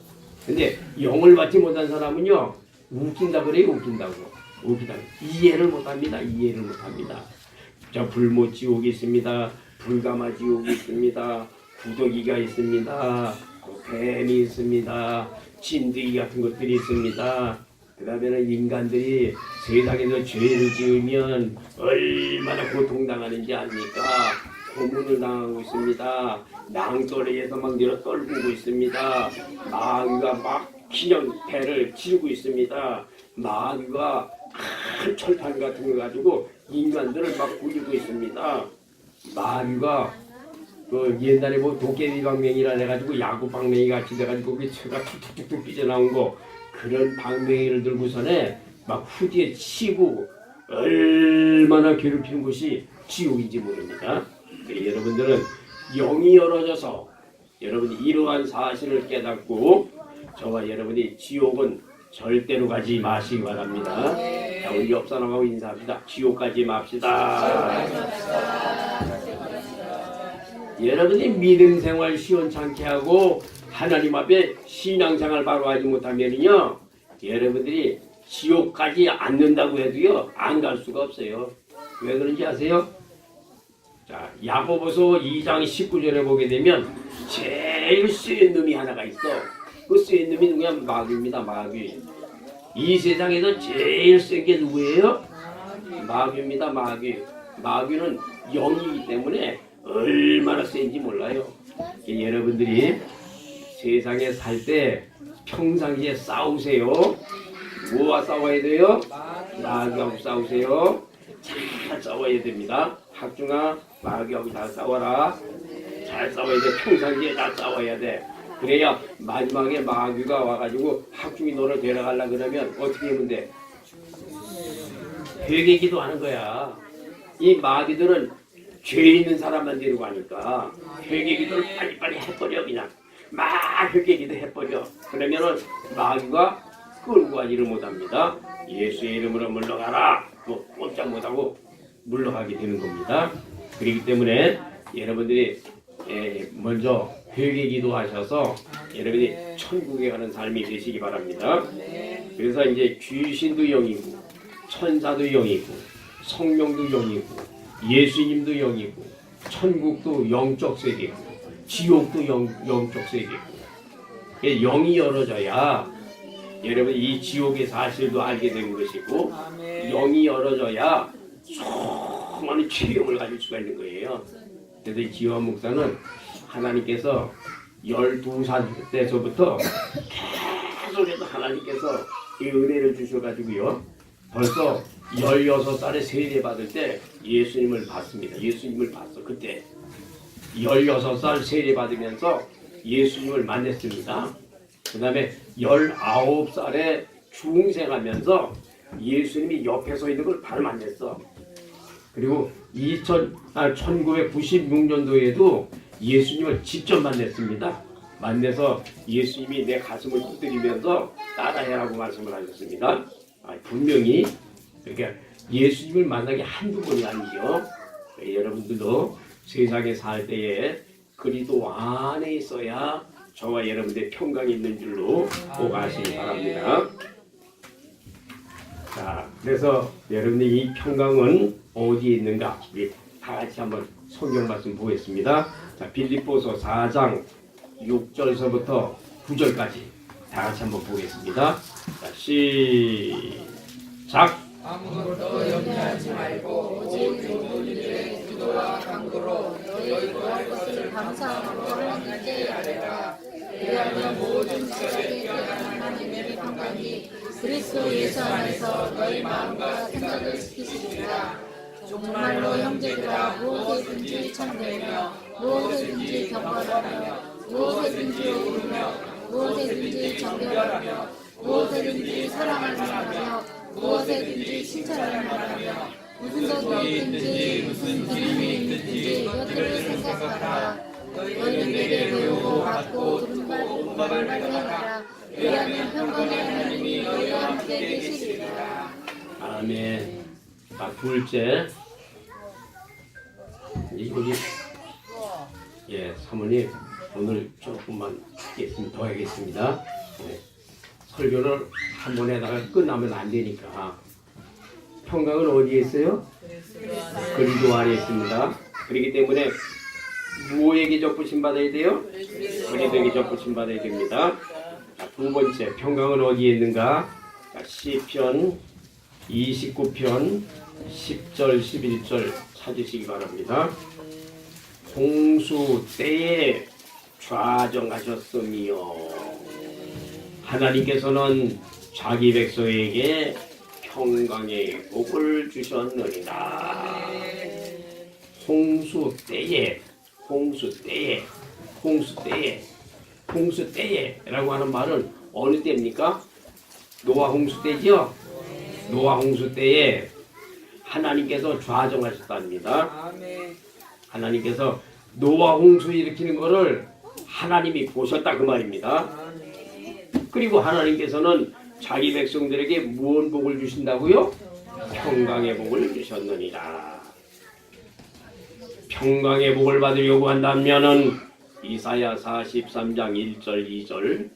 S1: 근데 영을 받지 못한 사람은요 웃긴다 그래요. 웃긴다. 이해를 못합니다. 이해를 못합니다. 자, 불모지옥이 있습니다. 불가마지옥이 있습니다. 구더기가 있습니다. 뱀이 있습니다. 진드기 같은 것들이 있습니다. 그 다음에는 인간들이 세상에서 죄를 지으면 얼마나 고통당하는지 압니까? 고문을 당하고 있습니다. 낭떠러리에서 막 내려 떨구고 있습니다. 마귀가 막 그냥 배를 치르고 있습니다. 마귀가 큰 철판 같은 거 가지고 인간들을 막 굴리고 있습니다. 마귀가 그 옛날에 뭐 도깨비 방맹이라 해가지고 야구 방맹이 같이 돼가지고 그 쇠가 툭툭툭툭 삐져나온 거 그런 방맹이를 들고서는 막 후디에 치고 얼마나 괴롭히는 곳이 지옥인지 모릅니다. 여러분들은 영이 열어져서 여러분이 이러한 사실을 깨닫고 저와 여러분이 지옥은 절대로 가지 마시기 바랍니다. 자, 우리 옆 사람하고 인사합시다. 지옥 가지 맙시다. 여러분이 믿음 생활 시원찮게 하고 하나님 앞에 신앙생활 바로 하지 못하면요 여러분들이 지옥 가지 않는다고 해도요 안 갈 수가 없어요. 왜 그런지 아세요? 자, 야고보서 2장 19절에 보게 되면 제일 센 놈이 하나가 있어. 그 센 놈이 누구냐? 마귀입니다. 마귀. 이 세상에서 제일 센 게 누구예요? 마귀입니다. 마귀. 마귀는 영이기 때문에 얼마나 센지 몰라요. 여러분들이 세상에 살 때 평상시에 싸우세요. 뭐와 싸워야 돼요? 마귀하고 싸우세요. 잘 싸워야 됩니다. 학중아, 마귀하고 잘 싸워라. 잘 싸워야 돼. 평상시에 잘 싸워야 돼. 그래야 마지막에 마귀가 와가지고 학중이 너를 데려가려 그러면 어떻게 하면 돼? 회개기도 하는 거야. 이 마귀들은 죄 있는 사람만 데리고 가니까 회개기도를 빨리빨리 해버려. 그냥 막 회개기도 해버려. 그러면은 마귀가 끌고 가지를 못합니다. 예수의 이름으로 물러가라. 또 꼼짝 못하고 물러가게 되는 겁니다. 그렇기 때문에 여러분들이 먼저 회개기도 하셔서 여러분이 천국에 가는 삶이 되시기 바랍니다. 그래서 이제 귀신도 영이고 천사도 영이고 성령도 영이고 예수님도 영이고 천국도 영적 세계고 지옥도 영적 세계고 영이 열어져야 여러분 이 지옥의 사실도 알게 된 것이고 영이 열어져야 수많은 체험을 가질 수가 있는 거예요. 그래서 이 지원 목사는 하나님께서 12살 때서부터 계속해서 하나님께서 이 은혜를 주셔가지고요. 벌써 16살에 세례 받을 때 예수님을 봤습니다. 예수님을 봤어. 그때 16살 세례 받으면서 예수님을 만났습니다. 그 다음에 19살에 중생하면서 예수님이 옆에 서 있는 걸 바로 만났어. 그리고 1996년도에도 예수님을 직접 만났습니다. 만나서 예수님이 내 가슴을 두드리면서 따라해라고 말씀을 하셨습니다. 분명히 그러니까 예수님을 만나기 한두 번이 아니죠. 여러분들도 세상에 살 때에 그리스도 안에 있어야 저와 여러분들의 평강이 있는 줄로 꼭 아시기 바랍니다. 자, 그래서 여러분들이 이 평강은 어디에 있는가? 우리 다 같이 한번 성경 말씀 보겠습니다. 자, 빌립보서 4장 6절서부터 9절까지 다 같이 한번 보겠습니다. 자, 시작.
S2: 아무것도 염려하지 말고 오직 모든 기도와 간구로 너희 구할 것을 감사함으로 하나님께 아뢰라. 왜냐하면 모든 것에 뛰어난 하나님의 평강이 그리스도 예수 안에서 너희 마음과 생각을 지키시리라. 정말로 형제들아 무엇이든지 참되며 무엇이든지 경건하며 무엇이든지 옳으며 무엇이든지 정결하며 무엇이든지 사랑할 만하며 무엇이든지 칭찬할 만하며 무슨 덕이 있든지 무슨 기름이 있든지 이것들을 생각하라. 너희는 내게 배우고 받고 들은 바를 행하라. 왜냐하면 평강의 하나님이 너희와 함께 계시리라.
S1: 아멘. 자, 둘째. 이제 우리 사모님 오늘 조금만 더 하겠습니다. 설교를 한 번에다가 끝나면 안 되니까. 평강은 어디에 있어요? 그리스도 안에 있습니다. 그렇기 때문에 무엇에게 접붙임 받아야 돼요? 그리스도에게 접붙임 받아야 됩니다. 자, 두 번째, 평강은 어디에 있는가? 자, 시편 29편 10절 11절 찾으시기 바랍니다. 홍수 때에 좌정하셨으며 하나님께서는 자기 백성에게 평강의 복을 주셨느니라. 홍수 때에라고 하는 말은 어느 때입니까? 노아 홍수 때죠? 노아 홍수 때에 하나님께서 좌정하셨답니다. 하나님께서 노아 홍수 일으키는 것을 하나님이 보셨다 그 말입니다. 그리고 하나님께서는 자기 백성들에게 무슨 복을 주신다고요? 평강의 복을 주셨느니라. 평강의 복을 받으려고 한다면은 이사야 43장 1절 2절,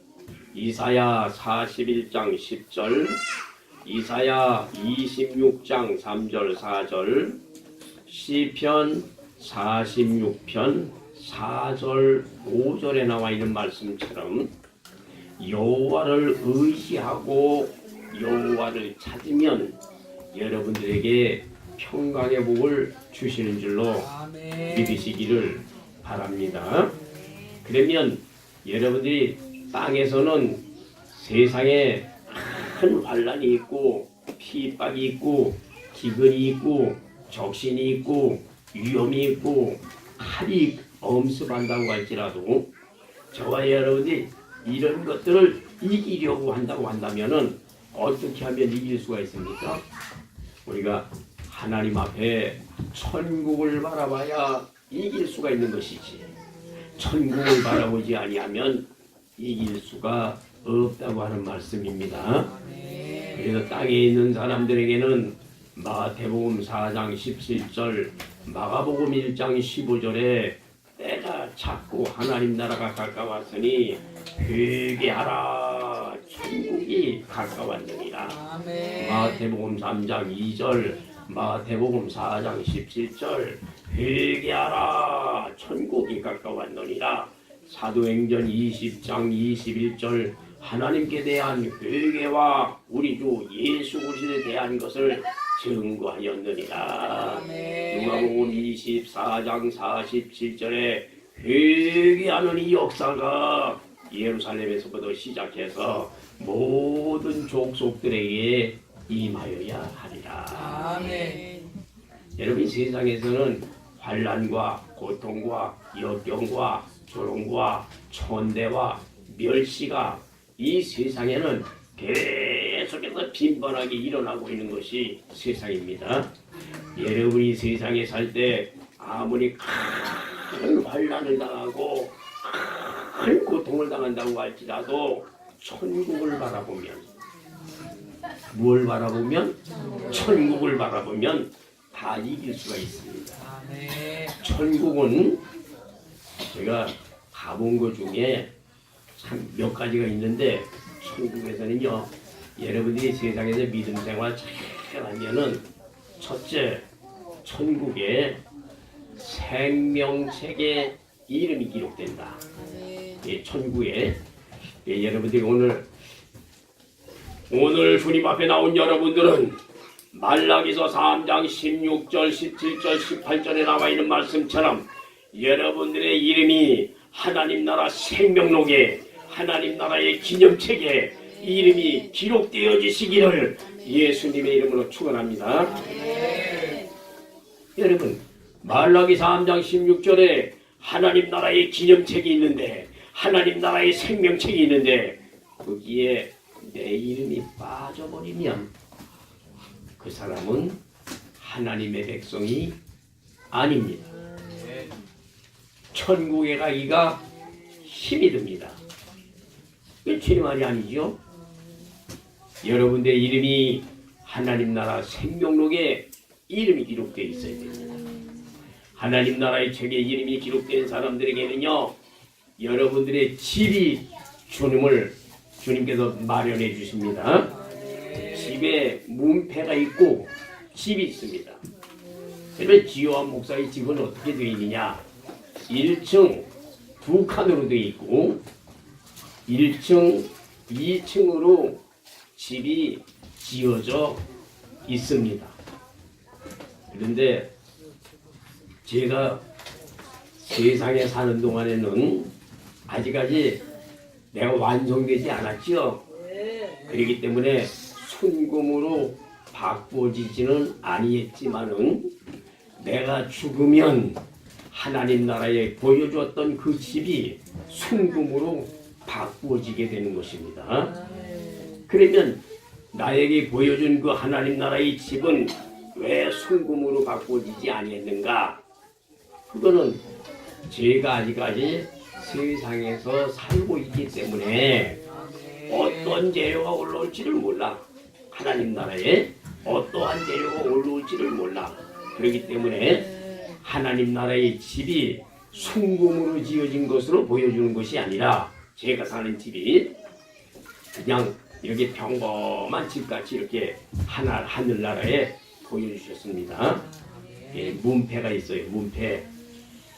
S1: 이사야 41장 10절, 이사야 26장 3절 4절, 시편 46편 4절 5절에 나와 있는 말씀처럼 여호와를 의지하고 여호와를 찾으면 여러분들에게 평강의 복을 주시는 줄로 믿으시기를 바랍니다. 그러면 여러분들이 땅에서는 세상에 큰 환란이 있고 핍박이 있고 기근이 있고 적신이 있고 위험이 있고 칼이 엄습한다고 할지라도 저와 여러분이 이런 것들을 이기려고 한다고 한다면은 어떻게 하면 이길 수가 있습니까? 우리가 하나님 앞에 천국을 바라봐야 이길 수가 있는 것이지. 천국을 바라보지 아니하면 이길 수가 없다고 하는 말씀입니다. 그래서 땅에 있는 사람들에게는 마태복음 4장 17절, 마가복음 1장 15절에 때가 찼고 하나님 나라가 가까웠으니 회개하라 천국이 가까웠느니라. 마태복음 3장 2절, 마태복음 4장 17절 회개하라 천국이 가까웠느니라. 사도행전 20장 21절 하나님께 대한 회개와 우리 주 예수 그리스도에 대한 것을 증거하였느니라. 누가복음 24장 47절에 회개하는 이 역사가 예루살렘에서부터 시작해서 모든 족속들에게 임하여야 하리라. 아멘. 여러분 세상에서는 환난과 고통과 역경과 조롱과 천대와 멸시가 이 세상에는 계속해서 빈번하게 일어나고 있는 것이 세상입니다. 여러분이 세상에 살 때 아무리 큰 환난을 당하고 큰 고통을 당한다고 할지라도 천국을 바라보면 무엇을 바라보면 천국을 바라보면 다 이길 수가 있습니다. 천국은 제가 가본 것 중에 참 몇 가지가 있는데 천국에서는요 여러분들이 세상에서 믿음 생활 잘 하면은 첫째 천국에 생명책에 이름이 기록된다. 천국에 여러분들이 오늘 주님 앞에 나온 여러분들은 말라기서 3장 16절 17절 18절에 나와 있는 말씀처럼 여러분들의 이름이 하나님 나라 생명록에 하나님 나라의 기념책에 이름이 기록되어지시기를 예수님의 이름으로 축원합니다. 여러분 말라기 3장 16절에 하나님 나라의 기념책이 있는데 하나님 나라의 생명책이 있는데 거기에 내 이름이 빠져버리면 그 사람은 하나님의 백성이 아닙니다. 천국에 가기가 힘이 듭니다. 그게 제 말이 아니죠. 여러분들의 이름이 하나님 나라 생명록에 이름이 기록되어 있어야 됩니다. 하나님 나라의 책에 이름이 기록된 사람들에게는요, 여러분들의 집이 주님께서 마련해 주십니다. 집에 문패가 있고 집이 있습니다. 그러면 지요한 목사의 집은 어떻게 되어 있느냐? 1층 2칸으로 되어 있고 1층, 2층으로 집이 지어져 있습니다. 그런데 제가 세상에 사는 동안에는 아직까지 내가 완성되지 않았죠. 그렇기 때문에 순금으로 바꿔지지는 아니했지만은 내가 죽으면 하나님 나라에 보여주었던 그 집이 순금으로 바꾸어지게 되는 것입니다. 그러면 나에게 보여준 그 하나님 나라의 집은 왜 순금으로 바꾸어지지 아니했는가? 그거는 제가 아직까지 세상에서 살고 있기 때문에 어떤 재료가 올라올지를 몰라. 하나님 나라에 어떠한 재료가 올라올지를 몰라. 그렇기 때문에 하나님 나라의 집이 순금으로 지어진 것으로 보여주는 것이 아니라 제가 사는 집이 그냥 이렇게 평범한 집같이 이렇게 하늘나라에 보여주셨습니다. 예, 문패가 있어요. 문패.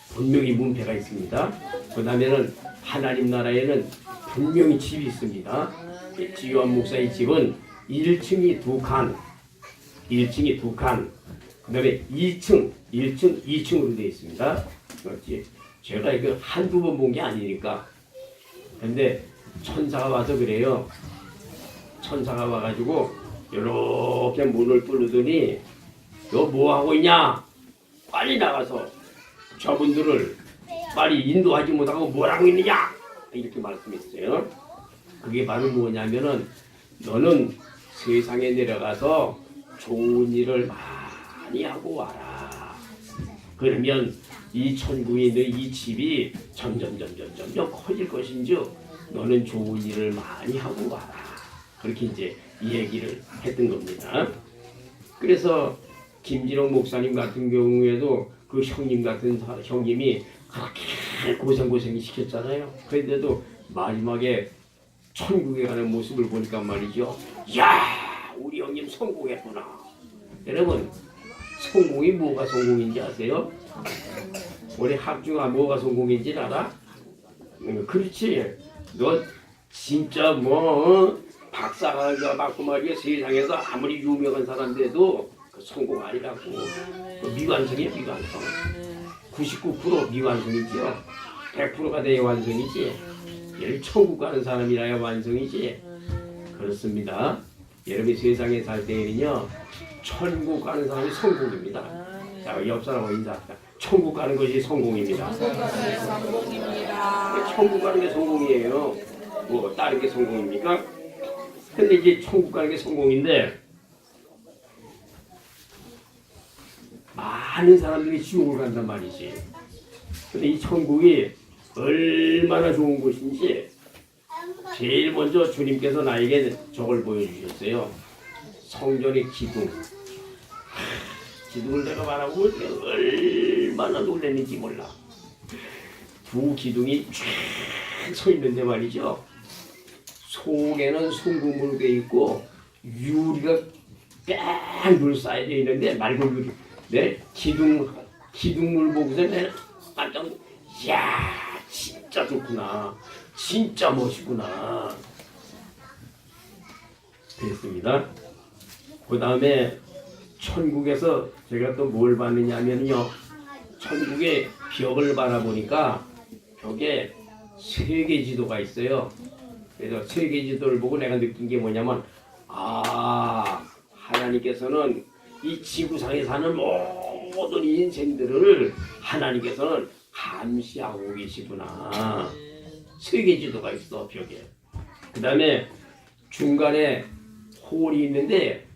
S1: 분명히 문패가 있습니다. 그 다음에는 하나님 나라에는 분명히 집이 있습니다. 예, 지요한 목사의 집은 1층이 2칸, 1층이 2칸, 그 다음에 1층, 2층으로 되어 있습니다. 그렇지. 제가 이거 한두 번 본 게 아니니까. 근데 천사가 와서 그래요. 천사가 와가지고 이렇게 문을 뚫더니 너 뭐 하고 있냐? 빨리 나가서 저분들을 빨리 인도하지 못하고 뭘 하고 있느냐? 이렇게 말씀했어요. 그게 바로 뭐냐면은 너는 세상에 내려가서 좋은 일을 많이 하고 와라. 그러면 이 천국에 있는 이 집이 점점 커질 것인즉 너는 좋은 일을 많이 하고 와라. 그렇게 이제 얘기를 했던 겁니다. 그래서 김진홍 목사님 같은 경우에도 그 형님 같은 형님이 그렇게 고생 시켰잖아요. 그런데도 마지막에 천국에 가는 모습을 보니까 말이죠. 야, 우리 형님 성공했구나. 여러분, 성공이 뭐가 성공인지 아세요? 우리 학중아 뭐가 성공인지 알아? 그렇지. 너 진짜 박사가 맞고 말이야. 세상에서 아무리 유명한 사람들도 그 성공 아니라고. 그 미완성이야, 미완성. 99% 미완성이지요. 100%가 돼야 완성이지. 예를 천국 가는 사람이라야 완성이지. 그렇습니다. 여러분이 세상에 살 때는요, 천국 가는 사람이 성공입니다. 자, 옆 사람하고 인사합시다. 천국 가는 것이 성공입니다. 천국 가는 게 성공이에요. 뭐 다른 게 성공입니까? 근데 이제 천국 가는 게 성공인데 많은 사람들이 지옥을 간단 말이지. 근데 이 천국이 얼마나 좋은 곳인지 제일 먼저 주님께서 나에게 저걸 보여주셨어요. 성전의 기둥. 기둥을 내가 말하고 얼마나 놀랐는지 몰라. 두 기둥이 쫙 서 있는데 말이죠. 속에는 순금으로 되어 있고 유리가 뺑 쌓여져 있는데 맑은 유리. 네, 기둥물 보고서 내가 깜짝 야, 진짜 좋구나. 진짜 멋있구나. 그랬습니다. 그 다음에 천국에서 제가 또 뭘 봤느냐 하면요. 천국의 벽을 바라보니까 벽에 세계지도가 있어요. 그래서 세계지도를 보고 내가 느낀 게 뭐냐면 하나님께서는 이 지구상에 사는 모든 인생들을 하나님께서는 감시하고 계시구나. 세계지도가 있어 벽에. 그 다음에 중간에 홀이 있는데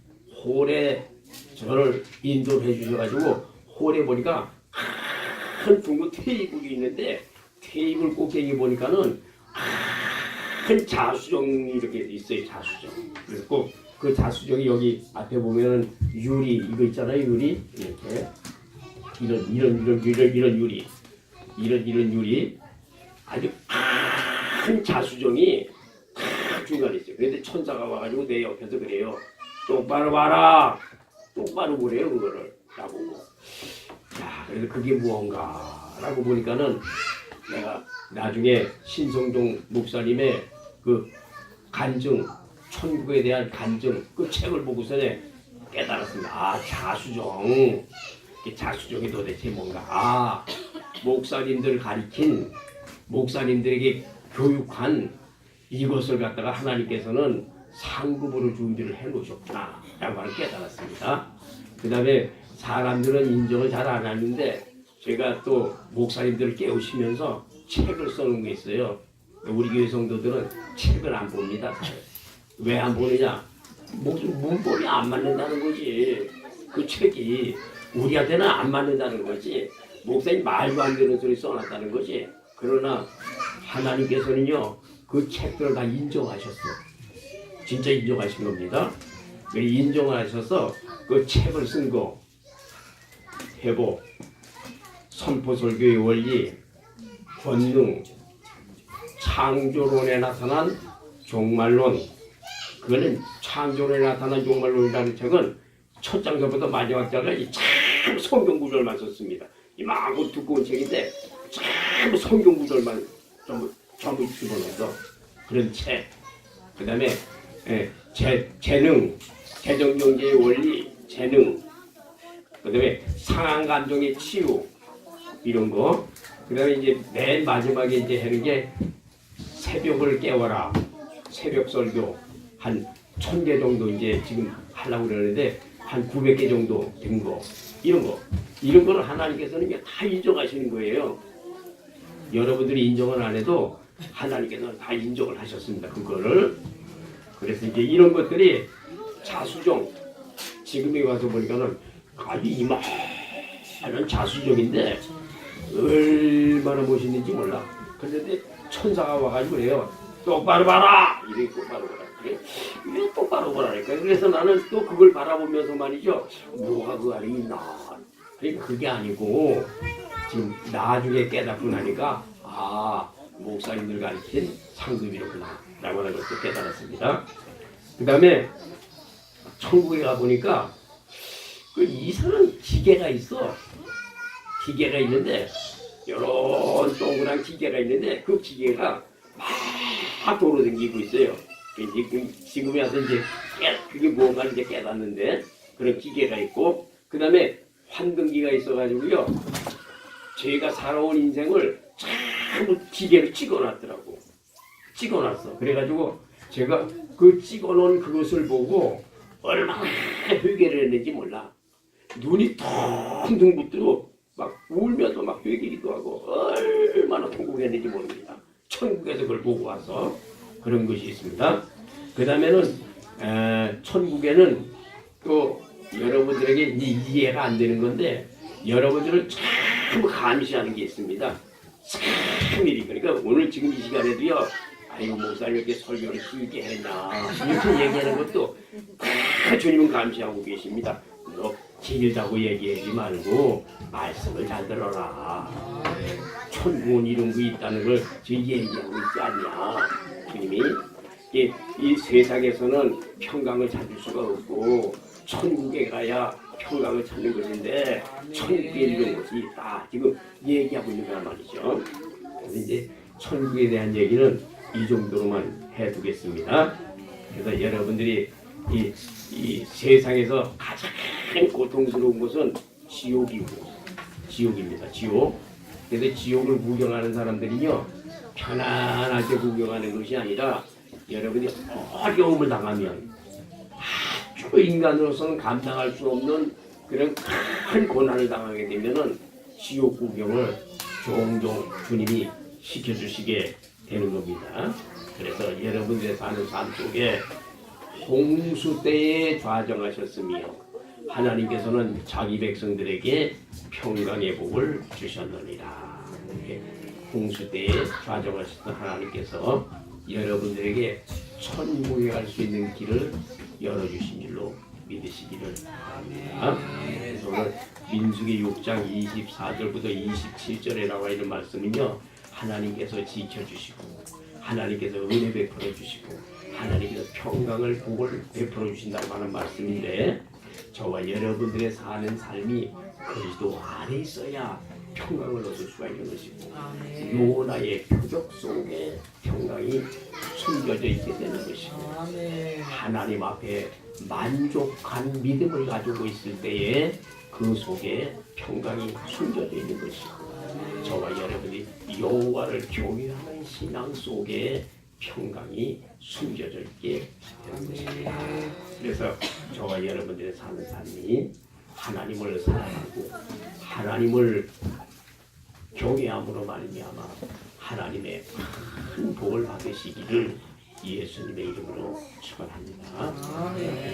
S1: 홀에 저를 인도를 해주셔가지고 홀에 보니까 큰 둥근 테이블이 있는데 테이블 꼭대기 보니까는 큰 자수정이 이렇게 있어요. 자수정. 그래서 꼭 그 자수정이 여기 앞에 보면은 유리 이거 있잖아요. 유리 이렇게 이런 유리 이런 유리 아주 큰 자수정이 딱 중간에 있어요. 그런데 천사가 와가지고 내 옆에서 그래요. 똑바로 봐라. 똑바로 보래요 그거를 나보고. 야, 그래서 그게 무언가라고 보니까는 내가 나중에 신성종 목사님의 그 간증, 천국에 대한 간증 그 책을 보고서는 깨달았습니다. 아, 자수정. 자수정이 도대체 뭔가. 아, 목사님들 가리킨, 목사님들에게 교육한 이것을 갖다가 하나님께서는 상급으로 준비를 해놓으셨구나 라고 하는 깨달았습니다. 그 다음에 사람들은 인정을 잘 안 하는데 제가 또 목사님들을 깨우시면서 책을 써놓은 게 있어요. 우리 교회 성도들은 책을 안 봅니다. 왜 안 보느냐? 문법이 안 맞는다는 거지. 그 책이 우리한테는 안 맞는다는 거지. 목사님 말도 안 되는 소리 써놨다는 거지. 그러나 하나님께서는요 그 책들을 다 인정하셨어. 진짜 인정하신 겁니다. 인정을 하셔서 그 책을 쓴 거 회복, 선포설교의 원리, 권능, 창조론에 나타난 종말론. 그거는 창조론에 나타난 종말론이라는 책은 첫 장서부터 마지막 장까지 참 성경 구절만 썼습니다. 이만큼 두꺼운 책인데 참 성경 구절만 전부 집어넣어서 그런 책. 그 다음에 재능, 재정경제의 원리, 재능. 그 다음에 상한 감정의 치유 이런 거. 그 다음에 이제 맨 마지막에 이제 하는 게 새벽을 깨워라. 새벽 설교 한 1000개 정도 이제 지금 하려고 그러는데 한 900개 정도 된 거. 이런 거를 하나님께서는 이제 다 인정하시는 거예요. 여러분들이 인정을 안 해도 하나님께서는 다 인정을 하셨습니다. 그거를. 그래서 이제 이런 것들이 자수정. 지금에 와서 보니까는 아주 이만한 자수정인데 얼마나 멋있는지 몰라. 그런데 천사가 와가지고 그래요. 똑바로 봐라. 이렇게 똑바로 보라. 그래. 왜 똑바로 보라니까. 그래서 나는 또 그걸 바라보면서 말이죠. 뭐가 그 안에 있나. 그러니까 그게 아니고 지금 나중에 깨닫고 나니까 아 목사님들 가르친 상급이로구나 라고 하는 것도 깨달았습니다. 그 다음에 천국에 가보니까 그 이상한 기계가 있어. 기계가 있는데 이런 동그란 기계가 있는데 그 기계가 막 돌아다니고 있어요. 지금에 와서 이제 그게 뭔가 이제 깨닫는데 그런 기계가 있고 그 다음에 환등기가 있어가지고요. 제가 살아온 인생을 참 기계로 찍어놨더라고. 찍어놨어. 그래가지고 제가 그 찍어놓은 그것을 보고 얼마나 회개를 했는지 몰라. 눈이 텅텅 붙도록 막 울면서 막 회개기도 하고 얼마나 통곡했는지 모릅니다. 천국에서 그걸 보고 와서 그런 것이 있습니다. 그 다음에는 천국에는 또 여러분들에게 이해가 안 되는 건데 여러분들을 참 감시하는 게 있습니다. 참 일이. 그러니까 오늘 지금 이 시간에도요. 아이고 목사님 이렇게 설교를 길게 했나 이렇게 얘기하는 것도 다 주님은 감시하고 계십니다. 너 길다고 얘기하지 말고 말씀을 잘 들어라. 천국은 이런 거 있다는 걸 지금 얘기하고 있지 않냐. 주님이 이 세상에서는 평강을 찾을 수가 없고 천국에 가야 평강을 찾는 것인데 천국에 이런 것이 있다. 지금 얘기하고 있는 거란 말이죠. 그래서 이제 천국에 대한 얘기는 이 정도로만 해두겠습니다. 그래서 여러분들이 이 세상에서 가장 고통스러운 것은 지옥입니다. 지옥. 그래서 지옥을 구경하는 사람들이요 편안하게 구경하는 것이 아니라 여러분이 어려움을 당하면 아주 인간으로서는 감당할 수 없는 그런 큰 고난을 당하게 되면은 지옥 구경을 종종 주님이 시켜주시게 되는 겁니다. 그래서 여러분들의 사는 삶 속에 홍수 때에 좌정하셨으며 하나님께서는 자기 백성들에게 평강의 복을 주셨느니라. 홍수 때에 좌정하셨던 하나님께서 여러분들에게 천국에 갈 수 있는 길을 열어주신 줄로 믿으시기를 바랍니다. 그래서 오늘 민수기 6장 24절부터 27절에 나와 있는 말씀은요, 하나님께서 지켜주시고 하나님께서 은혜 베풀어 주시고 하나님께서 평강을 복을 베풀어 주신다고 하는 말씀인데, 저와 여러분들의 사는 삶이 그리스도 안에 있어야 평강을 얻을 수가 있는 것이고, 요나의 표적 속에 평강이 숨겨져 있게 되는 것이고, 하나님 앞에 만족한 믿음을 가지고 있을 때에 그 속에 평강이 숨겨져 있는 것이고, 저와 여러분이 여호와를 경외하는 신앙 속에 평강이 숨겨져 있게 되는 것입니다. 그래서 저와 여러분들의 사는 삶이 하나님을 사랑하고 하나님을 경외함으로 말미암아 하나님의 큰 복을 받으시기를 예수님의 이름으로 축원합니다.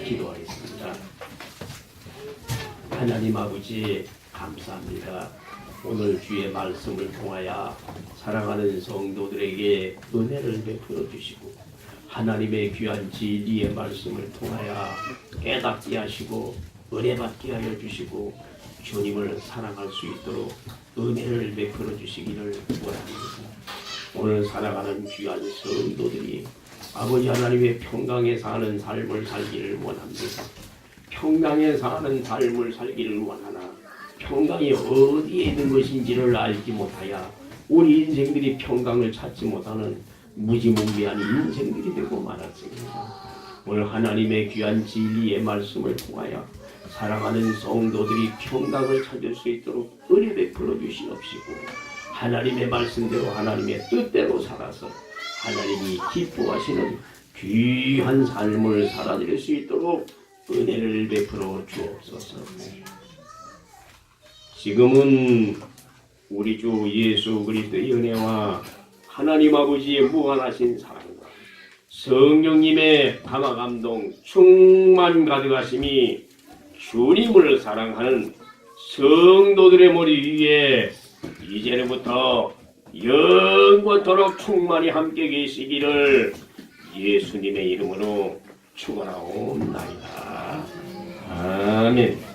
S1: 기도하겠습니다. 하나님 아버지 감사합니다. 오늘 주의 말씀을 통하여 사랑하는 성도들에게 은혜를 베풀어 주시고 하나님의 귀한 진리의 말씀을 통하여 깨닫게 하시고 은혜 받게 하여 주시고 주님을 사랑할 수 있도록 은혜를 베풀어 주시기를 원합니다. 오늘 살아가는 귀한 성도들이 아버지 하나님의 평강에 사는 삶을 살기를 원합니다. 평강에 사는 삶을 살기를 원하나 평강이 어디에 있는 것인지를 알지 못하여 우리 인생들이 평강을 찾지 못하는 무지몽매한 인생들이 되고 말았습니다. 오늘 하나님의 귀한 진리의 말씀을 통하여 사랑하는 성도들이 평강을 찾을 수 있도록 은혜 베풀어 주시옵시고 하나님의 말씀대로 하나님의 뜻대로 살아서 하나님이 기뻐하시는 귀한 삶을 살아드릴 수 있도록 은혜를 베풀어 주옵소서. 지금은 우리 주 예수 그리스도의 은혜와 하나님 아버지의 무한하신 사랑과 성령님의 감화 감동 충만 가득하심이 주님을 사랑하는 성도들의 머리 위에 이제부터 영원토록 충만히 함께 계시기를 예수님의 이름으로 축원하옵나이다. 아멘.